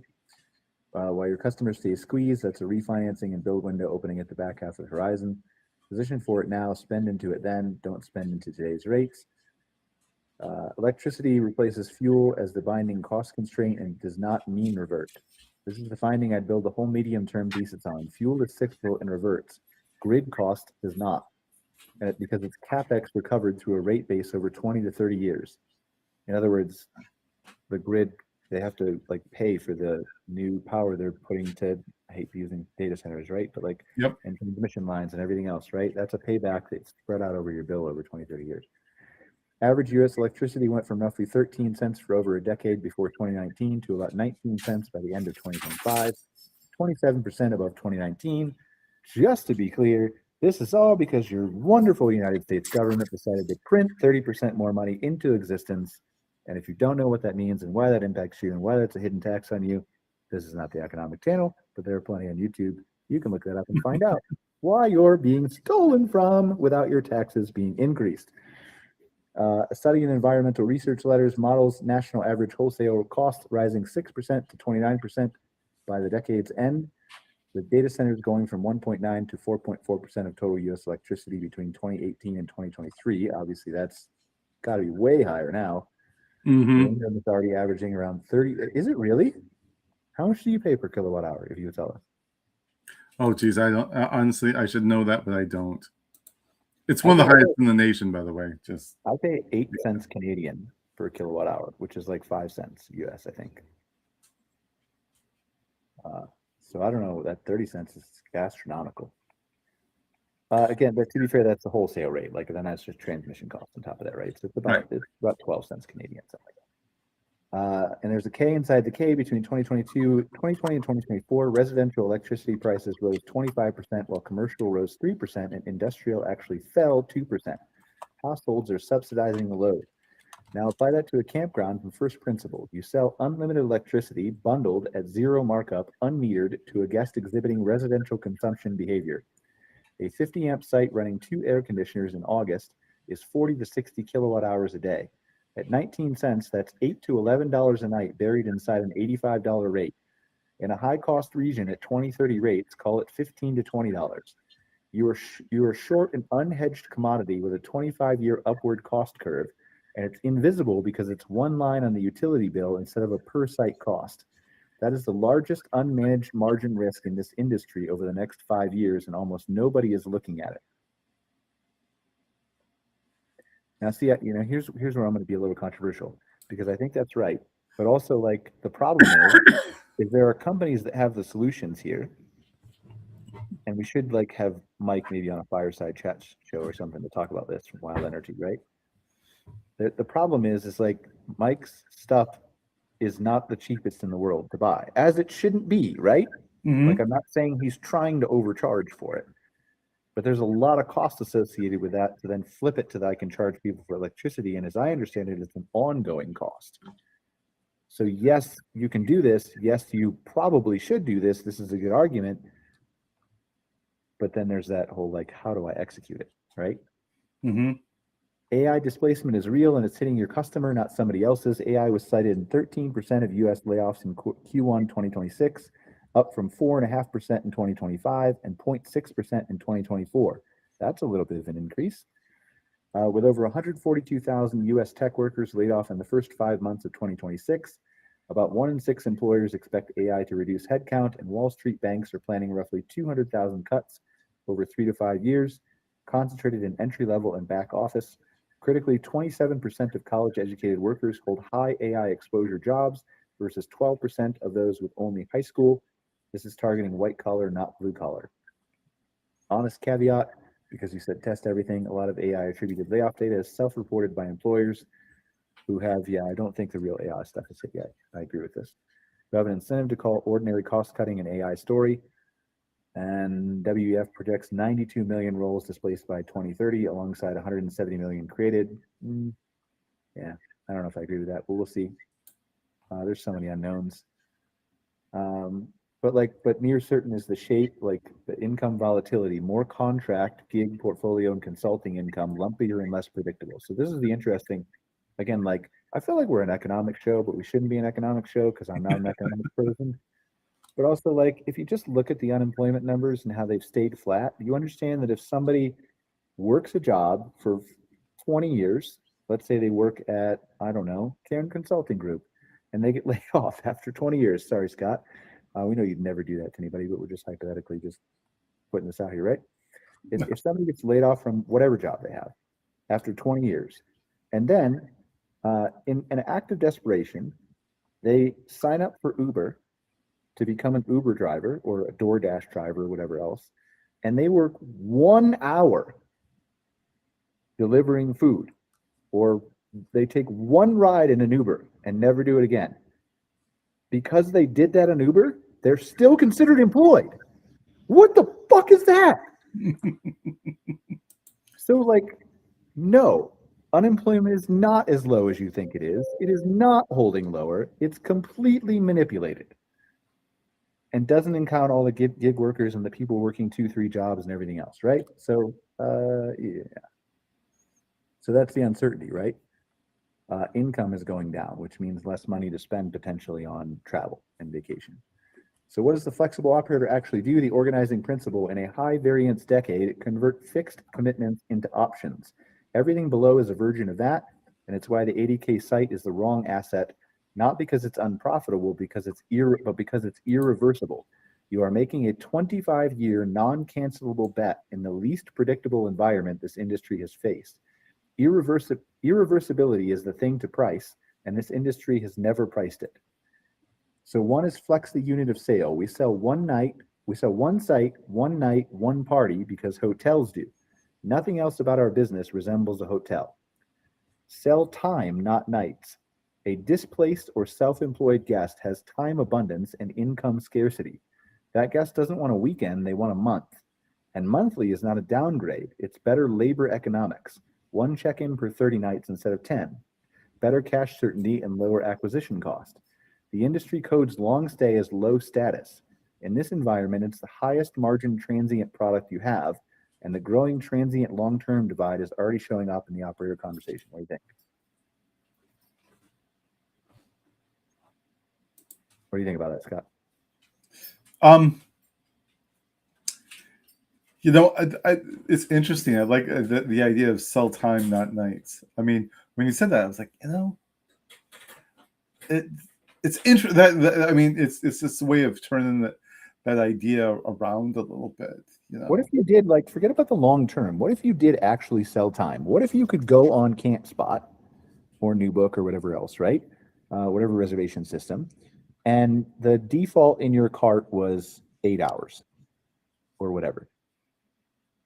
While your customers stay squeezed, that's a refinancing and build window opening at the back half of the horizon. Position for it now, spend into it then, don't spend into today's rates. Electricity replaces fuel as the binding cost constraint and does not mean revert. This is the finding I'd build a whole medium-term thesis on. Fuel is cyclical and reverts. Grid cost does not, because it's capex recovered through a rate base over 20 to 30 years. In other words, the grid, they have to like pay for the new power they're putting to, I hate using data centers, right? But like, Yep. and transmission lines and everything else, right? That's a payback that's spread out over your bill over 20, 30 years. Average US electricity went from roughly 13 cents for over a decade before 2019 to about 19 cents by the end of 2025, 27% above 2019. Just to be clear, this is all because your wonderful United States government decided to print 30% more money into existence. And if you don't know what that means and why that impacts you and why that's a hidden tax on you, this is not the economic channel, but there are plenty on YouTube. You can look that up and find out why you're being stolen from without your taxes being increased. A study in environmental research letters models national average wholesale cost rising 6% to 29% by the decade's end, with data centers going from 1.9 to 4.4% of total U.S. electricity between 2018 and 2023. Obviously, that's got to be way higher now. Mm-hmm. It's already averaging around 30. Is it really? How much do you pay per kilowatt hour, if you would tell us? Oh, geez, I don't. Honestly, I should know that, but I don't. It's one of the highest in the nation, by the way. Just I pay 8 cents Canadian per kilowatt hour, which is like 5 cents US, I think. So I don't know, that 30 cents is astronomical. Again, but to be fair, that's the wholesale rate. Like then that's just transmission cost on top of that, right? So it's about 12 cents Canadian, something like that. And there's a K inside the K between 2020 and 2024. Residential electricity prices rose 25%, while commercial rose 3%, and industrial actually fell 2%. Households are subsidizing the load. Now apply that to a campground from first principle. You sell unlimited electricity bundled at zero markup, unmetered, to a guest exhibiting residential consumption behavior. A 50 amp site running 2 air conditioners in August is 40 to 60 kilowatt hours a day. At 19 cents, that's $8 to $11 a night buried inside an $85 rate. In a high-cost region at 2030 rates, call it $15 to $20. You are short an unhedged commodity with a 25-year upward cost curve, and it's invisible because it's one line on the utility bill instead of a per-site cost. That is the largest unmanaged margin risk in this industry over the next 5 years, and almost nobody is looking at it. Now, see, here's where I'm going to be a little controversial, because I think that's right. But also, like, the problem is there are companies that have the solutions here, and we should like have Mike maybe on a fireside chat show or something to talk about this from Wild Energy, right? The problem is like Mike's stuff is not the cheapest in the world to buy, as it shouldn't be, right? Mm-hmm. Like, I'm not saying he's trying to overcharge for it, but there's a lot of cost associated with that to then flip it to that I can charge people for electricity. And as I understand it, it's an ongoing cost. So yes, you can do this. Yes, you probably should do this. This is a good argument. But then there's that whole, like, how do I execute it, right? Mm-hmm. AI displacement is real and it's hitting your customer, not somebody else's. AI was cited in 13% of US layoffs in Q1 2026, up from 4.5% in 2025 and 0.6% in 2024. That's a little bit of an increase. With over 142,000 US tech workers laid off in the first 5 months of 2026, about 1 in 6 employers expect AI to reduce headcount, and Wall Street banks are planning roughly 200,000 cuts over 3 to 5 years, concentrated in entry-level and back office. Critically, 27% of college-educated workers hold high AI exposure jobs versus 12% of those with only high school. This is targeting white-collar, not blue-collar. Honest caveat, because you said test everything, a lot of AI attributed layoff data is self-reported by employers who have, I don't think the real AI stuff is hit yet. I agree with this. We have an incentive to call ordinary cost-cutting an AI story. And WEF projects 92 million roles displaced by 2030 alongside 170 million created. Yeah, I don't know if I agree with that, but we'll see. There's so many unknowns. But near certain is the shape, like the income volatility, more contract, gig, portfolio, and consulting income, lumpier and less predictable. So this is the interesting, again, like, I feel like we're an economic show, but we shouldn't be an economic show because I'm not an economic person. But also, like, if you just look at the unemployment numbers and how they've stayed flat, you understand that if somebody works a job for 20 years, let's say they work at, I don't know, Cairn Consulting Group, and they get laid off after 20 years. Sorry, Scott. We know you'd never do that to anybody, but we're just hypothetically just putting this out here, right? If somebody gets laid off from whatever job they have after 20 years, and then in an act of desperation, they sign up for Uber to become an Uber driver or a DoorDash driver or whatever else, and they work 1 hour delivering food, or they take one ride in an Uber and never do it again. Because they did that in Uber, they're still considered employed. What the fuck is that? So, like, no, unemployment is not as low as you think it is. It is not holding lower. It's completely manipulated and doesn't account all the gig workers and the people working 2-3 jobs and everything else, right? So, yeah. So that's the uncertainty, right? Income is going down, which means less money to spend potentially on travel and vacation. So what does the flexible operator actually do? The organizing principle in a high variance decade, convert fixed commitments into options. Everything below is a version of that, and it's why the 80K site is the wrong asset, not because it's unprofitable, but because it's irreversible. You are making a 25-year non-cancelable bet in the least predictable environment this industry has faced. Irreversibility is the thing to price, and this industry has never priced it. So one is flex the unit of sale. We sell one site, one night, one party because hotels do. Nothing else about our business resembles a hotel. Sell time, not nights. A displaced or self-employed guest has time abundance and income scarcity. That guest doesn't want a weekend, they want a month. And monthly is not a downgrade. It's better labor economics. One check-in per 30 nights instead of 10. Better cash certainty and lower acquisition cost. The industry codes long stay as low status. In this environment, it's the highest margin transient product you have, and the growing transient long-term divide is already showing up in the operator conversation. What do you think? What do you think about that, Scott? You know, it's interesting. I like the idea of sell time, not nights. I mean, when you said that, I was like, you know, it's interesting. I mean, it's just a way of turning that idea around a little bit. You know, what if you did, like, forget about the long term? What if you did actually sell time? What if you could go on CampSpot or New Book or whatever else, right? Whatever reservation system, and the default in your cart was 8 hours or whatever.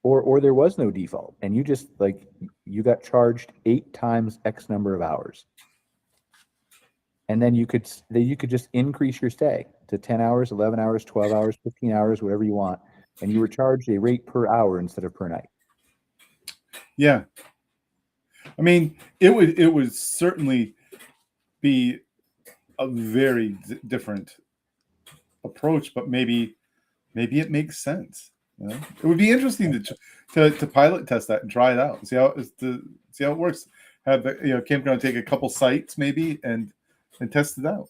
Or there was no default, and you just, like, you got charged 8 times X number of hours, and then you could just increase your stay to 10 hours, 11 hours, 12 hours, 15 hours, whatever you want, and you were charged a rate per hour instead of per night. Yeah, I mean, it would certainly be a very different approach, but maybe it makes sense. You know? It would be interesting to pilot test that and try it out and see how it works. Have the campground take a couple sites maybe and test it out.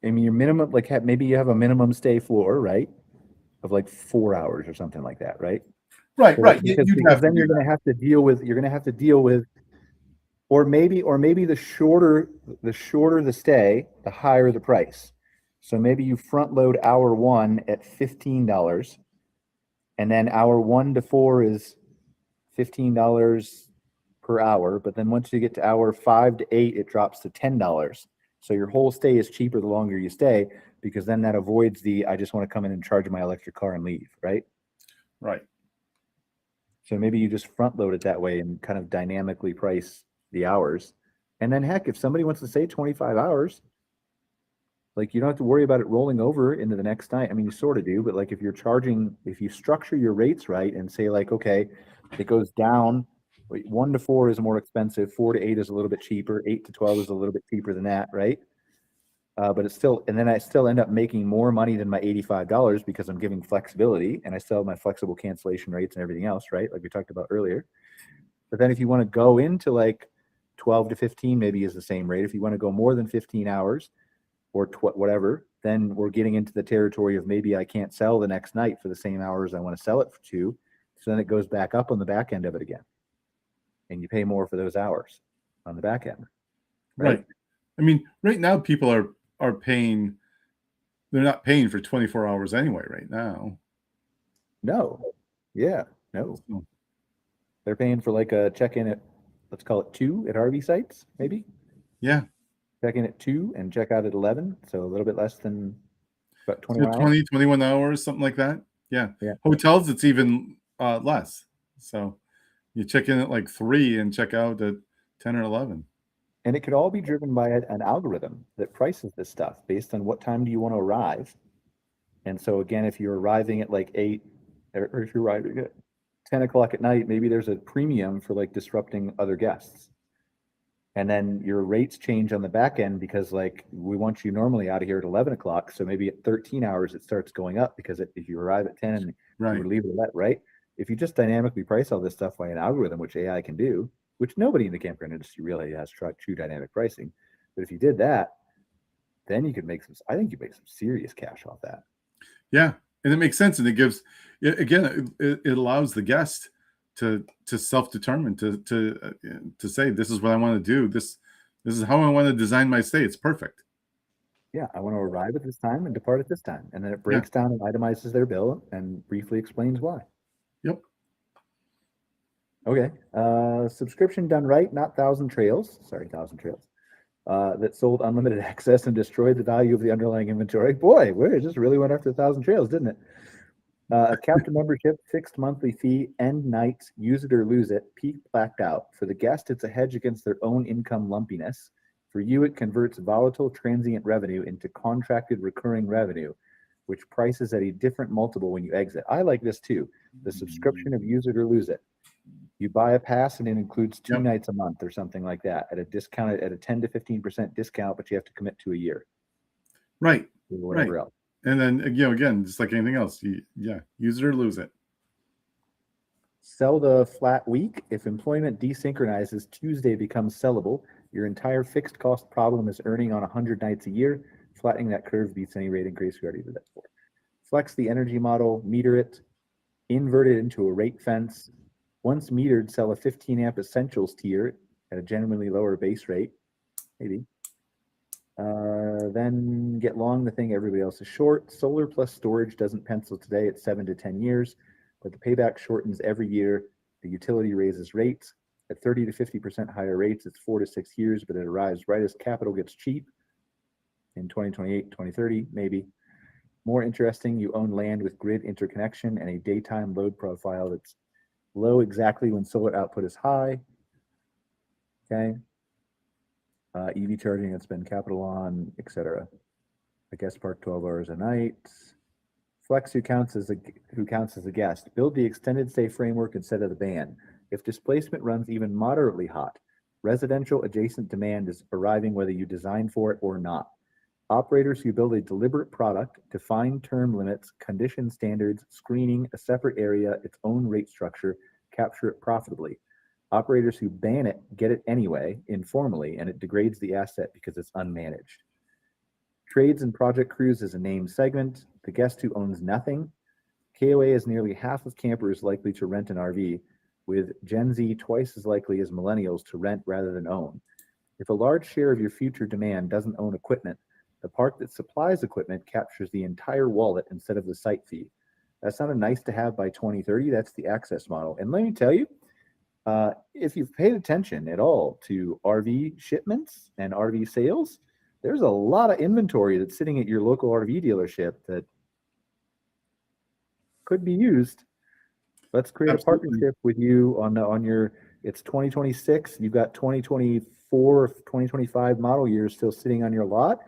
I mean, your minimum, like, maybe you have a minimum stay floor, right, of like 4 hours or something like that, right? Right, so right. Because then you're going to have to deal with, or maybe the shorter the stay, the higher the price. So maybe you front load hour 1 at $15. And then hour 1 to 4 is $15 per hour. But then once you get to hour 5 to 8, it drops to $10. So your whole stay is cheaper the longer you stay, because then that avoids I just want to come in and charge my electric car and leave, right? Right. So maybe you just front load it that way and kind of dynamically price the hours. And then, heck, if somebody wants to stay 25 hours, like, you don't have to worry about it rolling over into the next night. I mean, you sort of do, but like, if you structure your rates right and say, like, okay, it goes down, 1 to 4 is more expensive, 4 to 8 is a little bit cheaper, 8 to 12 is a little bit cheaper than that, right? But it's still, and then I still end up making more money than my $85 because I'm giving flexibility, and I still have my flexible cancellation rates and everything else, right? Like we talked about earlier. But then if you want to go into like 12 to 15, maybe is the same rate. If you want to go more than 15 hours, or whatever, then we're getting into the territory of maybe I can't sell the next night for the same hours I want to sell it to. So then it goes back up on the back end of it again. And you pay more for those hours on the back end. Right. I mean, right now people are paying, they're not paying for 24 hours anyway right now. No. Yeah. No. So, They're paying for like a check-in at, let's call it 2 at RV sites, maybe. yeah. Check in at 2 and check out at 11. So a little bit less than about 21 So hours. 20, 21 hours, something like that. Yeah. Yeah. Hotels, it's even less. So you check in at like 3 and check out at 10 or 11. And it could all be driven by an algorithm that prices this stuff based on what time do you want to arrive. And so again, if you're arriving at like 8, or if you're arriving at 10 o'clock at night, maybe there's a premium for like disrupting other guests. And then your rates change on the back end because like we want you normally out of here at 11 o'clock. So maybe at 13 hours, it starts going up because if you arrive at 10 and Right. you leave it at, right? If you just dynamically price all this stuff by an algorithm, which AI can do, which nobody in the campground industry really has true dynamic pricing. But if you did that, then you could make some, I think you make some serious cash off that. Yeah. And it makes sense. And it gives, again, it allows the guest to self-determine, to say, this is what I want to do. This is how I want to design my stay. It's perfect. Yeah, I want to arrive at this time and depart at this time. And then it breaks down and itemizes their bill and briefly explains why. Yep. Okay. Subscription done right, not Thousand Trails. That sold unlimited access and destroyed the value of the underlying inventory. Boy, it just really went after Thousand Trails, didn't it? A capped membership, fixed monthly fee, end nights, use it or lose it, peak blacked out. For the guest, it's a hedge against their own income lumpiness. For you, it converts volatile transient revenue into contracted recurring revenue, which prices at a different multiple when you exit. I like this too. The subscription of use it or lose it. You buy a pass and it includes 2 nights a month or something like that at a discounted, at a 10 to 15% discount, but you have to commit to a year. Right. Or whatever else. And then, again, just like anything else, use it or lose it. Sell the flat week. If employment desynchronizes, Tuesday becomes sellable. Your entire fixed cost problem is earning on 100 nights a year. Flattening that curve beats any rate increase. We already did that before. Flex the energy model, meter it, invert it into a rate fence. Once metered, sell a 15 amp essentials tier at a genuinely lower base rate, maybe. Then get long the thing everybody else is short. Solar plus storage doesn't pencil today at 7 to 10 years, but the payback shortens every year. The utility raises rates. At 30 to 50% higher rates, it's 4 to 6 years, but it arrives right as capital gets cheap in 2028, 2030, maybe. More interesting, you own land with grid interconnection and a daytime load profile that's low exactly when solar output is high. Okay. EV charging that's been capital on, etc. A guest park 12 hours a night. Flex who counts as a guest. Build the extended stay framework instead of the ban. If displacement runs even moderately hot, residential adjacent demand is arriving whether you design for it or not. Operators who build a deliberate product, define term limits, condition standards, screening, a separate area, its own rate structure, capture it profitably. Operators who ban it get it anyway, informally, and it degrades the asset because it's unmanaged. Trades and project crews is a named segment. The guest who owns nothing. KOA is nearly half of campers likely to rent an RV, with Gen Z twice as likely as millennials to rent rather than own. If a large share of your future demand doesn't own equipment, the park that supplies equipment captures the entire wallet instead of the site fee. That's not a nice to have by 2030, that's the access model. And let me tell you, if you've paid attention at all to RV shipments and RV sales, there's a lot of inventory that's sitting at your local RV dealership that could be used. Let's create a partnership with you on your, it's 2026, you've got 2024, 2025 model years still sitting on your lot.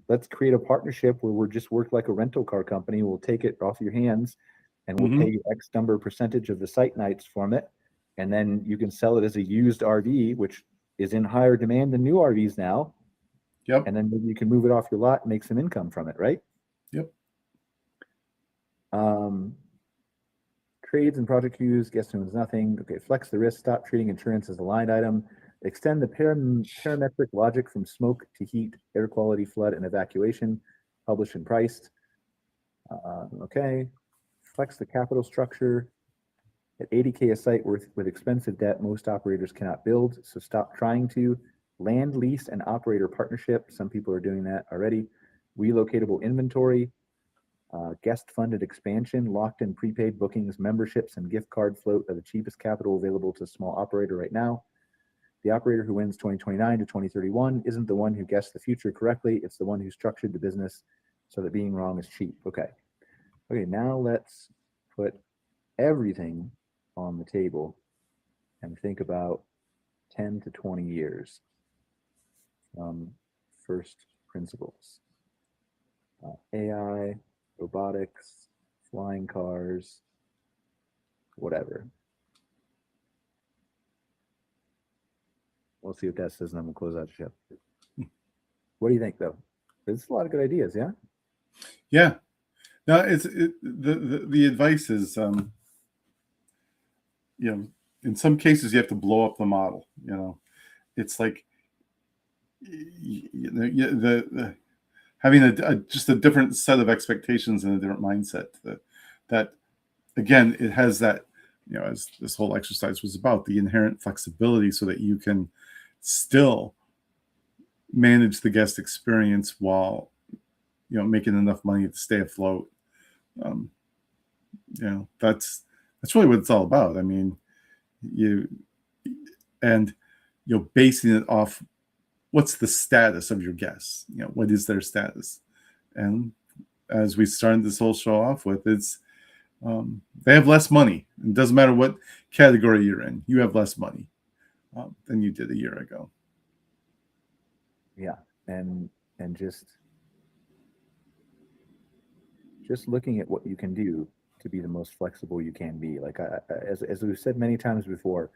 Let's create a partnership where we're just work like a rental car company. We'll take it off your hands and we'll pay you X number percentage of the site nights from it. And then you can sell it as a used RV, which is in higher demand than new RVs now. Yep. And then maybe you can move it off your lot and make some income from it, right? Yep. Trades and project queues, guest owns nothing. Okay, flex the risk, stop treating insurance as a line item. Extend the parametric logic from smoke to heat, air quality, flood, and evacuation. Published and priced. Okay. Flex the capital structure. At 80K a site with expensive debt, most operators cannot build, so stop trying to. Land lease and operator partnership. Some people are doing that already. Relocatable inventory. Guest-funded expansion, locked-in prepaid bookings, memberships, and gift card float are the cheapest capital available to a small operator right now. The operator who wins 2029 to 2031 isn't the one who guessed the future correctly. It's the one who structured the business so that being wrong is cheap. Okay. Okay, now let's put everything on the table and think about 10 to 20 years from first principles. AI, robotics, flying cars, whatever. We'll see what that says, and then we'll close out the show. What do you think, though? There's a lot of good ideas, yeah? Yeah. No, the advice is, in some cases you have to blow up the model. It's like having just a different set of expectations and a different mindset. That again, it has that, as this whole exercise was about, the inherent flexibility so that you can still manage the guest experience while making enough money to stay afloat. That's really what it's all about. I mean, basing it off what's the status of your guests. What is their status? And as we started this whole show off with, it's they have less money. It doesn't matter what category you're in, you have less money than you did a year ago. Yeah, and just looking at what you can do to be the most flexible you can be. Like as we've said many times before,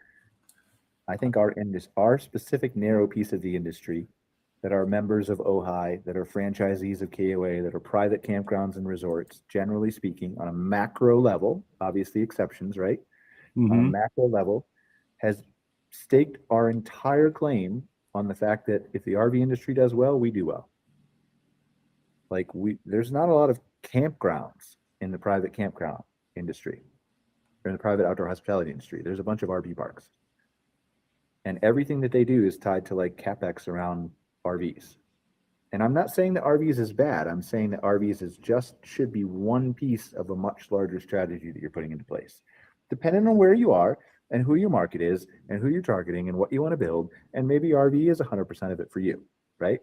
I think our specific narrow piece of the industry that are members of OHI, that are franchisees of KOA, that are private campgrounds and resorts, generally speaking, on a macro level, obviously exceptions, right? Mm-hmm. On a macro level, has staked our entire claim on the fact that if the RV industry does well, we do well. Like there's not a lot of campgrounds in the private campground industry or in the private outdoor hospitality industry. There's a bunch of RV parks. And everything that they do is tied to like CapEx around RVs. And I'm not saying that RVs is bad. I'm saying that RVs should be one piece of a much larger strategy that you're putting into place. Depending on where you are and who your market is and who you're targeting and what you want to build. And maybe RV is 100% of it for you, right?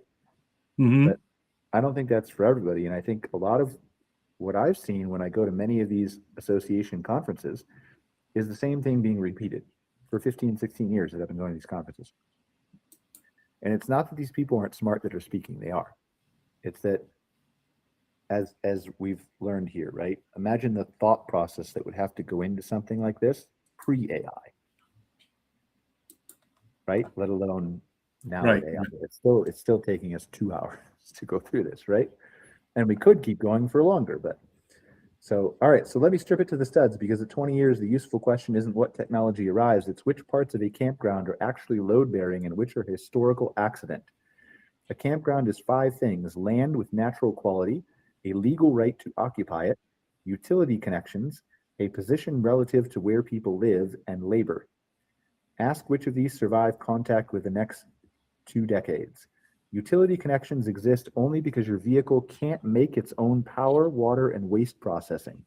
Mm-hmm. But I don't think that's for everybody. And I think a lot of what I've seen when I go to many of these association conferences is the same thing being repeated for 15, 16 years that I've been going to these conferences. And it's not that these people aren't smart that are speaking. They are. It's that as we've learned here, right? Imagine the thought process that would have to go into something like this pre-AI, right? Let alone now Right. with AI. It's still taking us 2 hours to go through this, right? And we could keep going for longer, but so, all right, so let me strip it to the studs, because at 20 years, the useful question isn't what technology arrives, it's which parts of a campground are actually load-bearing and which are historical accident. A campground is 5 things: land with natural quality, a legal right to occupy it, utility connections, a position relative to where people live, and labor. Ask which of these survive contact with the next 2 decades. Utility connections exist only because your vehicle can't make its own power, water, and waste processing.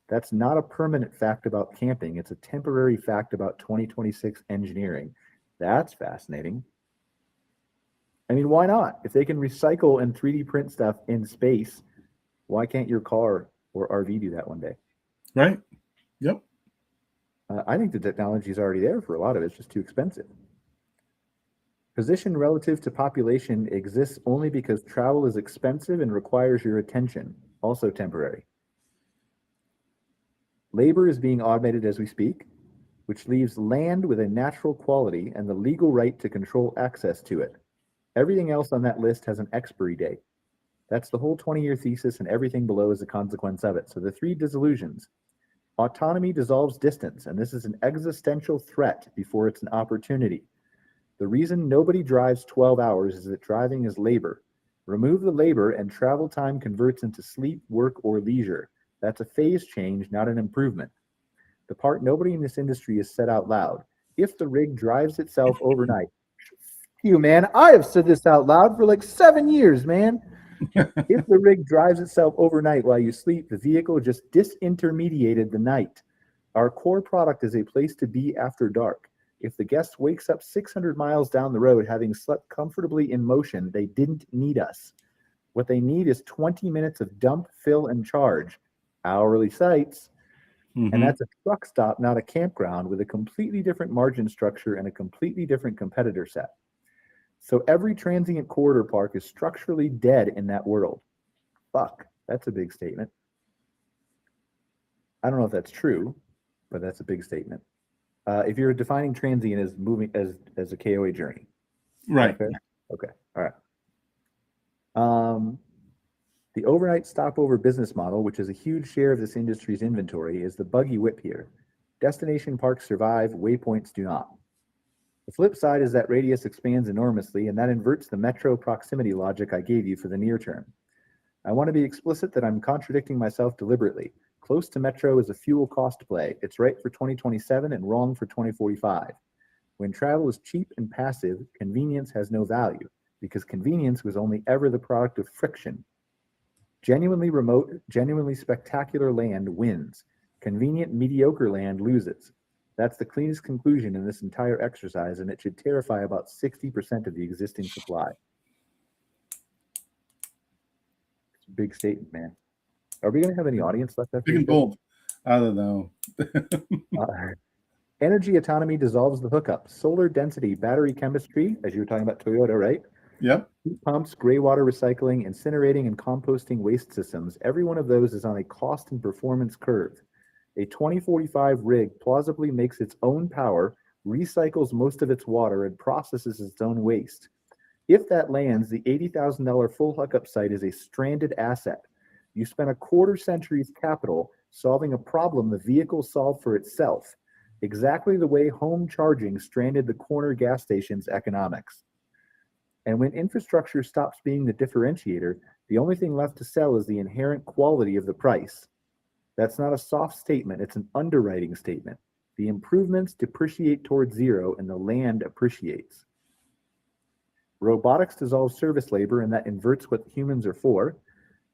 That's not a permanent fact about camping. It's a temporary fact about 2026 engineering. That's fascinating. I mean, why not? If they can recycle and 3D print stuff in space, why can't your car or RV do that one day? Right. Yep. I think the technology is already there for a lot of it. It's just too expensive. Position relative to population exists only because travel is expensive and requires your attention, also temporary. Labor is being automated as we speak, which leaves land with a natural quality and the legal right to control access to it. Everything else on that list has an expiry date. That's the whole 20-year thesis, and everything below is a consequence of it. So the 3 disillusions. Autonomy dissolves distance, and this is an existential threat before it's an opportunity. The reason nobody drives 12 hours is that driving is labor. Remove the labor and travel time converts into sleep, work, or leisure. That's a phase change, not an improvement. The part nobody in this industry has said out loud. If the rig drives itself overnight, you man, I have said this out loud for like 7 years, man. If the rig drives itself overnight while you sleep, the vehicle just disintermediated the night. Our core product is a place to be after dark. If the guest wakes up 600 miles down the road having slept comfortably in motion, they didn't need us. What they need is 20 minutes of dump, fill, and charge. Hourly sites. And that's a truck stop, not a campground, with a completely different margin structure and a completely different competitor set. So every transient corridor park is structurally dead in that world. Fuck, that's a big statement. I don't know if that's true, but that's a big statement. If you're defining transient as moving as a KOA journey, Right. Okay. All right. The overnight stopover business model, which is a huge share of this industry's inventory, is the buggy whip here. Destination parks survive, waypoints do not. The flip side is that radius expands enormously, and that inverts the metro proximity logic I gave you for the near term. I want to be explicit that I'm contradicting myself deliberately. Close to metro is a fuel cost play. It's right for 2027 and wrong for 2045. When travel is cheap and passive, convenience has no value, because convenience was only ever the product of friction. Genuinely remote, genuinely spectacular land wins. Convenient, mediocre land loses. That's the cleanest conclusion in this entire exercise, and it should terrify about 60% of the existing supply. It's a big statement, man. Are we going to have any audience left after Big and bold. I don't know. Energy autonomy dissolves the hookup. Solar density, battery chemistry, as you were talking about Toyota, right? Yep. Heat pumps, gray water recycling, incinerating, and composting waste systems. Every one of those is on a cost and performance curve. A 2045 rig plausibly makes its own power, recycles most of its water, and processes its own waste. If that lands, the $80,000 full hookup site is a stranded asset. You spent a quarter century's capital solving a problem the vehicle solved for itself, exactly the way home charging stranded the corner gas station's economics. And when infrastructure stops being the differentiator, the only thing left to sell is the inherent quality of the price. That's not a soft statement, it's an underwriting statement. The improvements depreciate towards zero and the land appreciates. Robotics dissolves service labor, and that inverts what humans are for.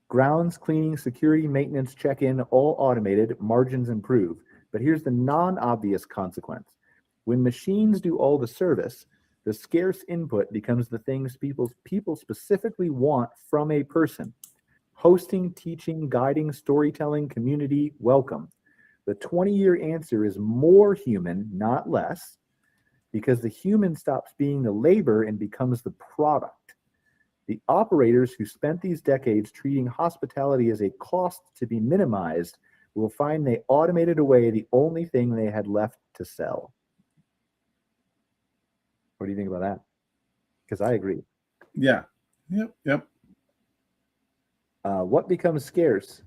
Grounds, cleaning, security, maintenance, check-in, all automated, margins improve. But here's the non-obvious consequence. When machines do all the service, the scarce input becomes the things people specifically want from a person. Hosting, teaching, guiding, storytelling, community, welcome. The 20-year answer is more human, not less, because the human stops being the labor and becomes the product. The operators who spent these decades treating hospitality as a cost to be minimized will find they automated away the only thing they had left to sell. What do you think about that? Because I agree. Yeah. Yep. What becomes scarce?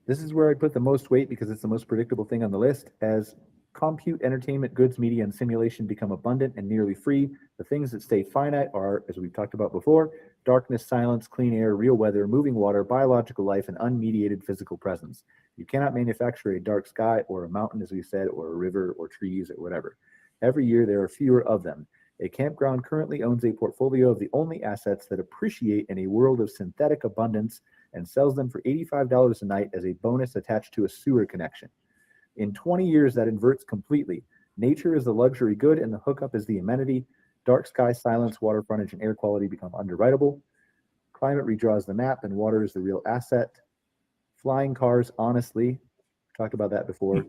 This is where I put the most weight because it's the most predictable thing on the list. As compute, entertainment, goods, media, and simulation become abundant and nearly free, the things that stay finite are, as we've talked about before, darkness, silence, clean air, real weather, moving water, biological life, and unmediated physical presence. You cannot manufacture a dark sky or a mountain, as we said, or a river or trees or whatever. Every year there are fewer of them. A campground currently owns a portfolio of the only assets that appreciate in a world of synthetic abundance and sells them for $85 a night as a bonus attached to a sewer connection. In 20 years, that inverts completely. Nature is the luxury good and the hookup is the amenity. Dark sky, silence, water frontage, and air quality become underwritable. Climate redraws the map and water is the real asset. Flying cars, honestly, talked about that before.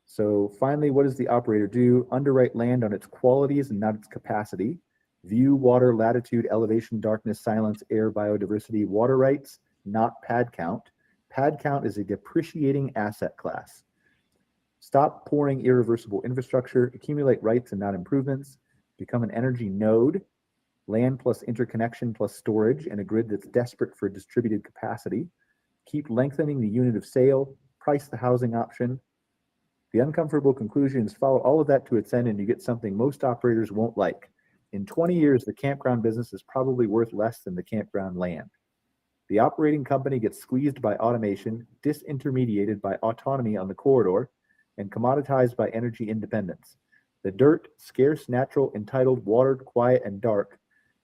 So finally, what does the operator do? Underwrite land on its qualities and not its capacity. View, water, latitude, elevation, darkness, silence, air, biodiversity, water rights, not pad count. Pad count is a depreciating asset class. Stop pouring irreversible infrastructure. Accumulate rights and not improvements. Become an energy node. Land plus interconnection plus storage in a grid that's desperate for distributed capacity. Keep lengthening the unit of sale. Price the housing option. The uncomfortable conclusion is follow all of that to its end and you get something most operators won't like. In 20 years, the campground business is probably worth less than the campground land. The operating company gets squeezed by automation, disintermediated by autonomy on the corridor, and commoditized by energy independence. The dirt, scarce, natural, entitled, watered, quiet, and dark,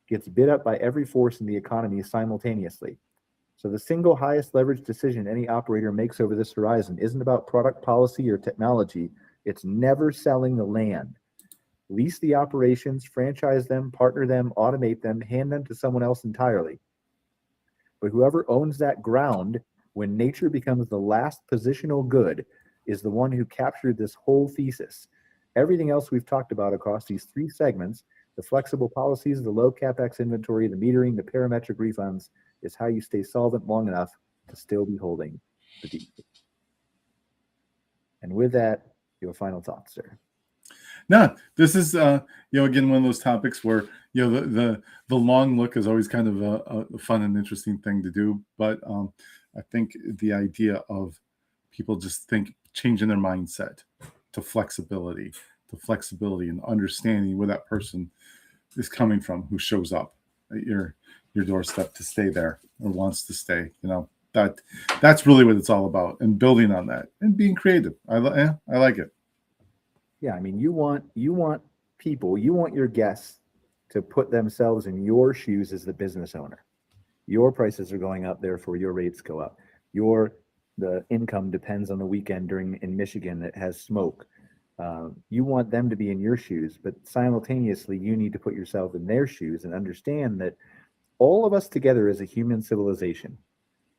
gets bid up by every force in the economy simultaneously. So the single highest leverage decision any operator makes over this horizon isn't about product policy or technology. It's never selling the land. Lease the operations, franchise them, partner them, automate them, hand them to someone else entirely. But whoever owns that ground when nature becomes the last positional good is the one who captured this whole thesis. Everything else we've talked about across these three segments, the flexible policies, the low capex inventory, the metering, the parametric refunds, is how you stay solvent long enough to still be holding the deep. And with that, your final thoughts, sir. No, this is again one of those topics where the long look is always kind of a fun and interesting thing to do, but I think the idea of people just changing their mindset to flexibility and understanding where that person is coming from who shows up at your doorstep to stay there or wants to stay, that's really what it's all about, and building on that and being creative. I like it. Yeah, I mean, you want people, you want your guests to put themselves in your shoes as the business owner. Your prices are going up, therefore your rates go up. The income depends on the weekend in Michigan that has smoke. You want them to be in your shoes, but simultaneously you need to put yourself in their shoes and understand that all of us together as a human civilization,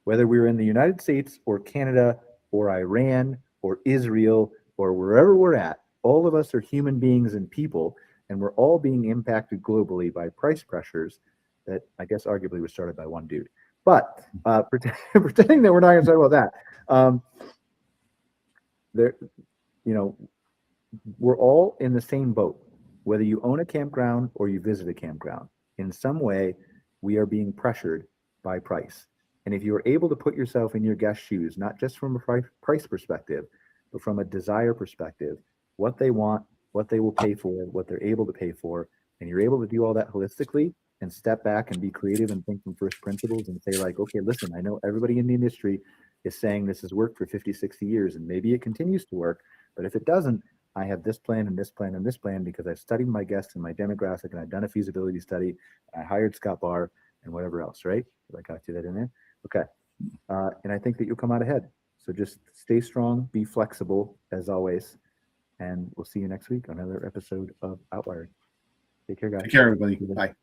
whether we're in the United States or Canada or Iran or Israel or wherever we're at, all of us are human beings and people, and we're all being impacted globally by price pressures that I guess arguably was started by one dude. But pretending that we're not going to talk about that, we're all in the same boat. Whether you own a campground or you visit a campground, in some way, we are being pressured by price. And if you are able to put yourself in your guest's shoes, not just from a price perspective, but from a desire perspective, what they want, what they will pay for, what they're able to pay for, and you're able to do all that holistically and step back and be creative and think from first principles and say like, okay, listen, I know everybody in the industry is saying this has worked for 50, 60 years, and maybe it continues to work, but if it doesn't, I have this plan and this plan and this plan because I've studied my guests and my demographic and I've done a feasibility study. I hired Scott Bahr and whatever else, right? Did I got you that in there? Okay. And I think that you'll come out ahead. So just stay strong, be flexible as always. And we'll see you next week on another episode of Outwired. Take care, guys. Take care, everybody. Bye.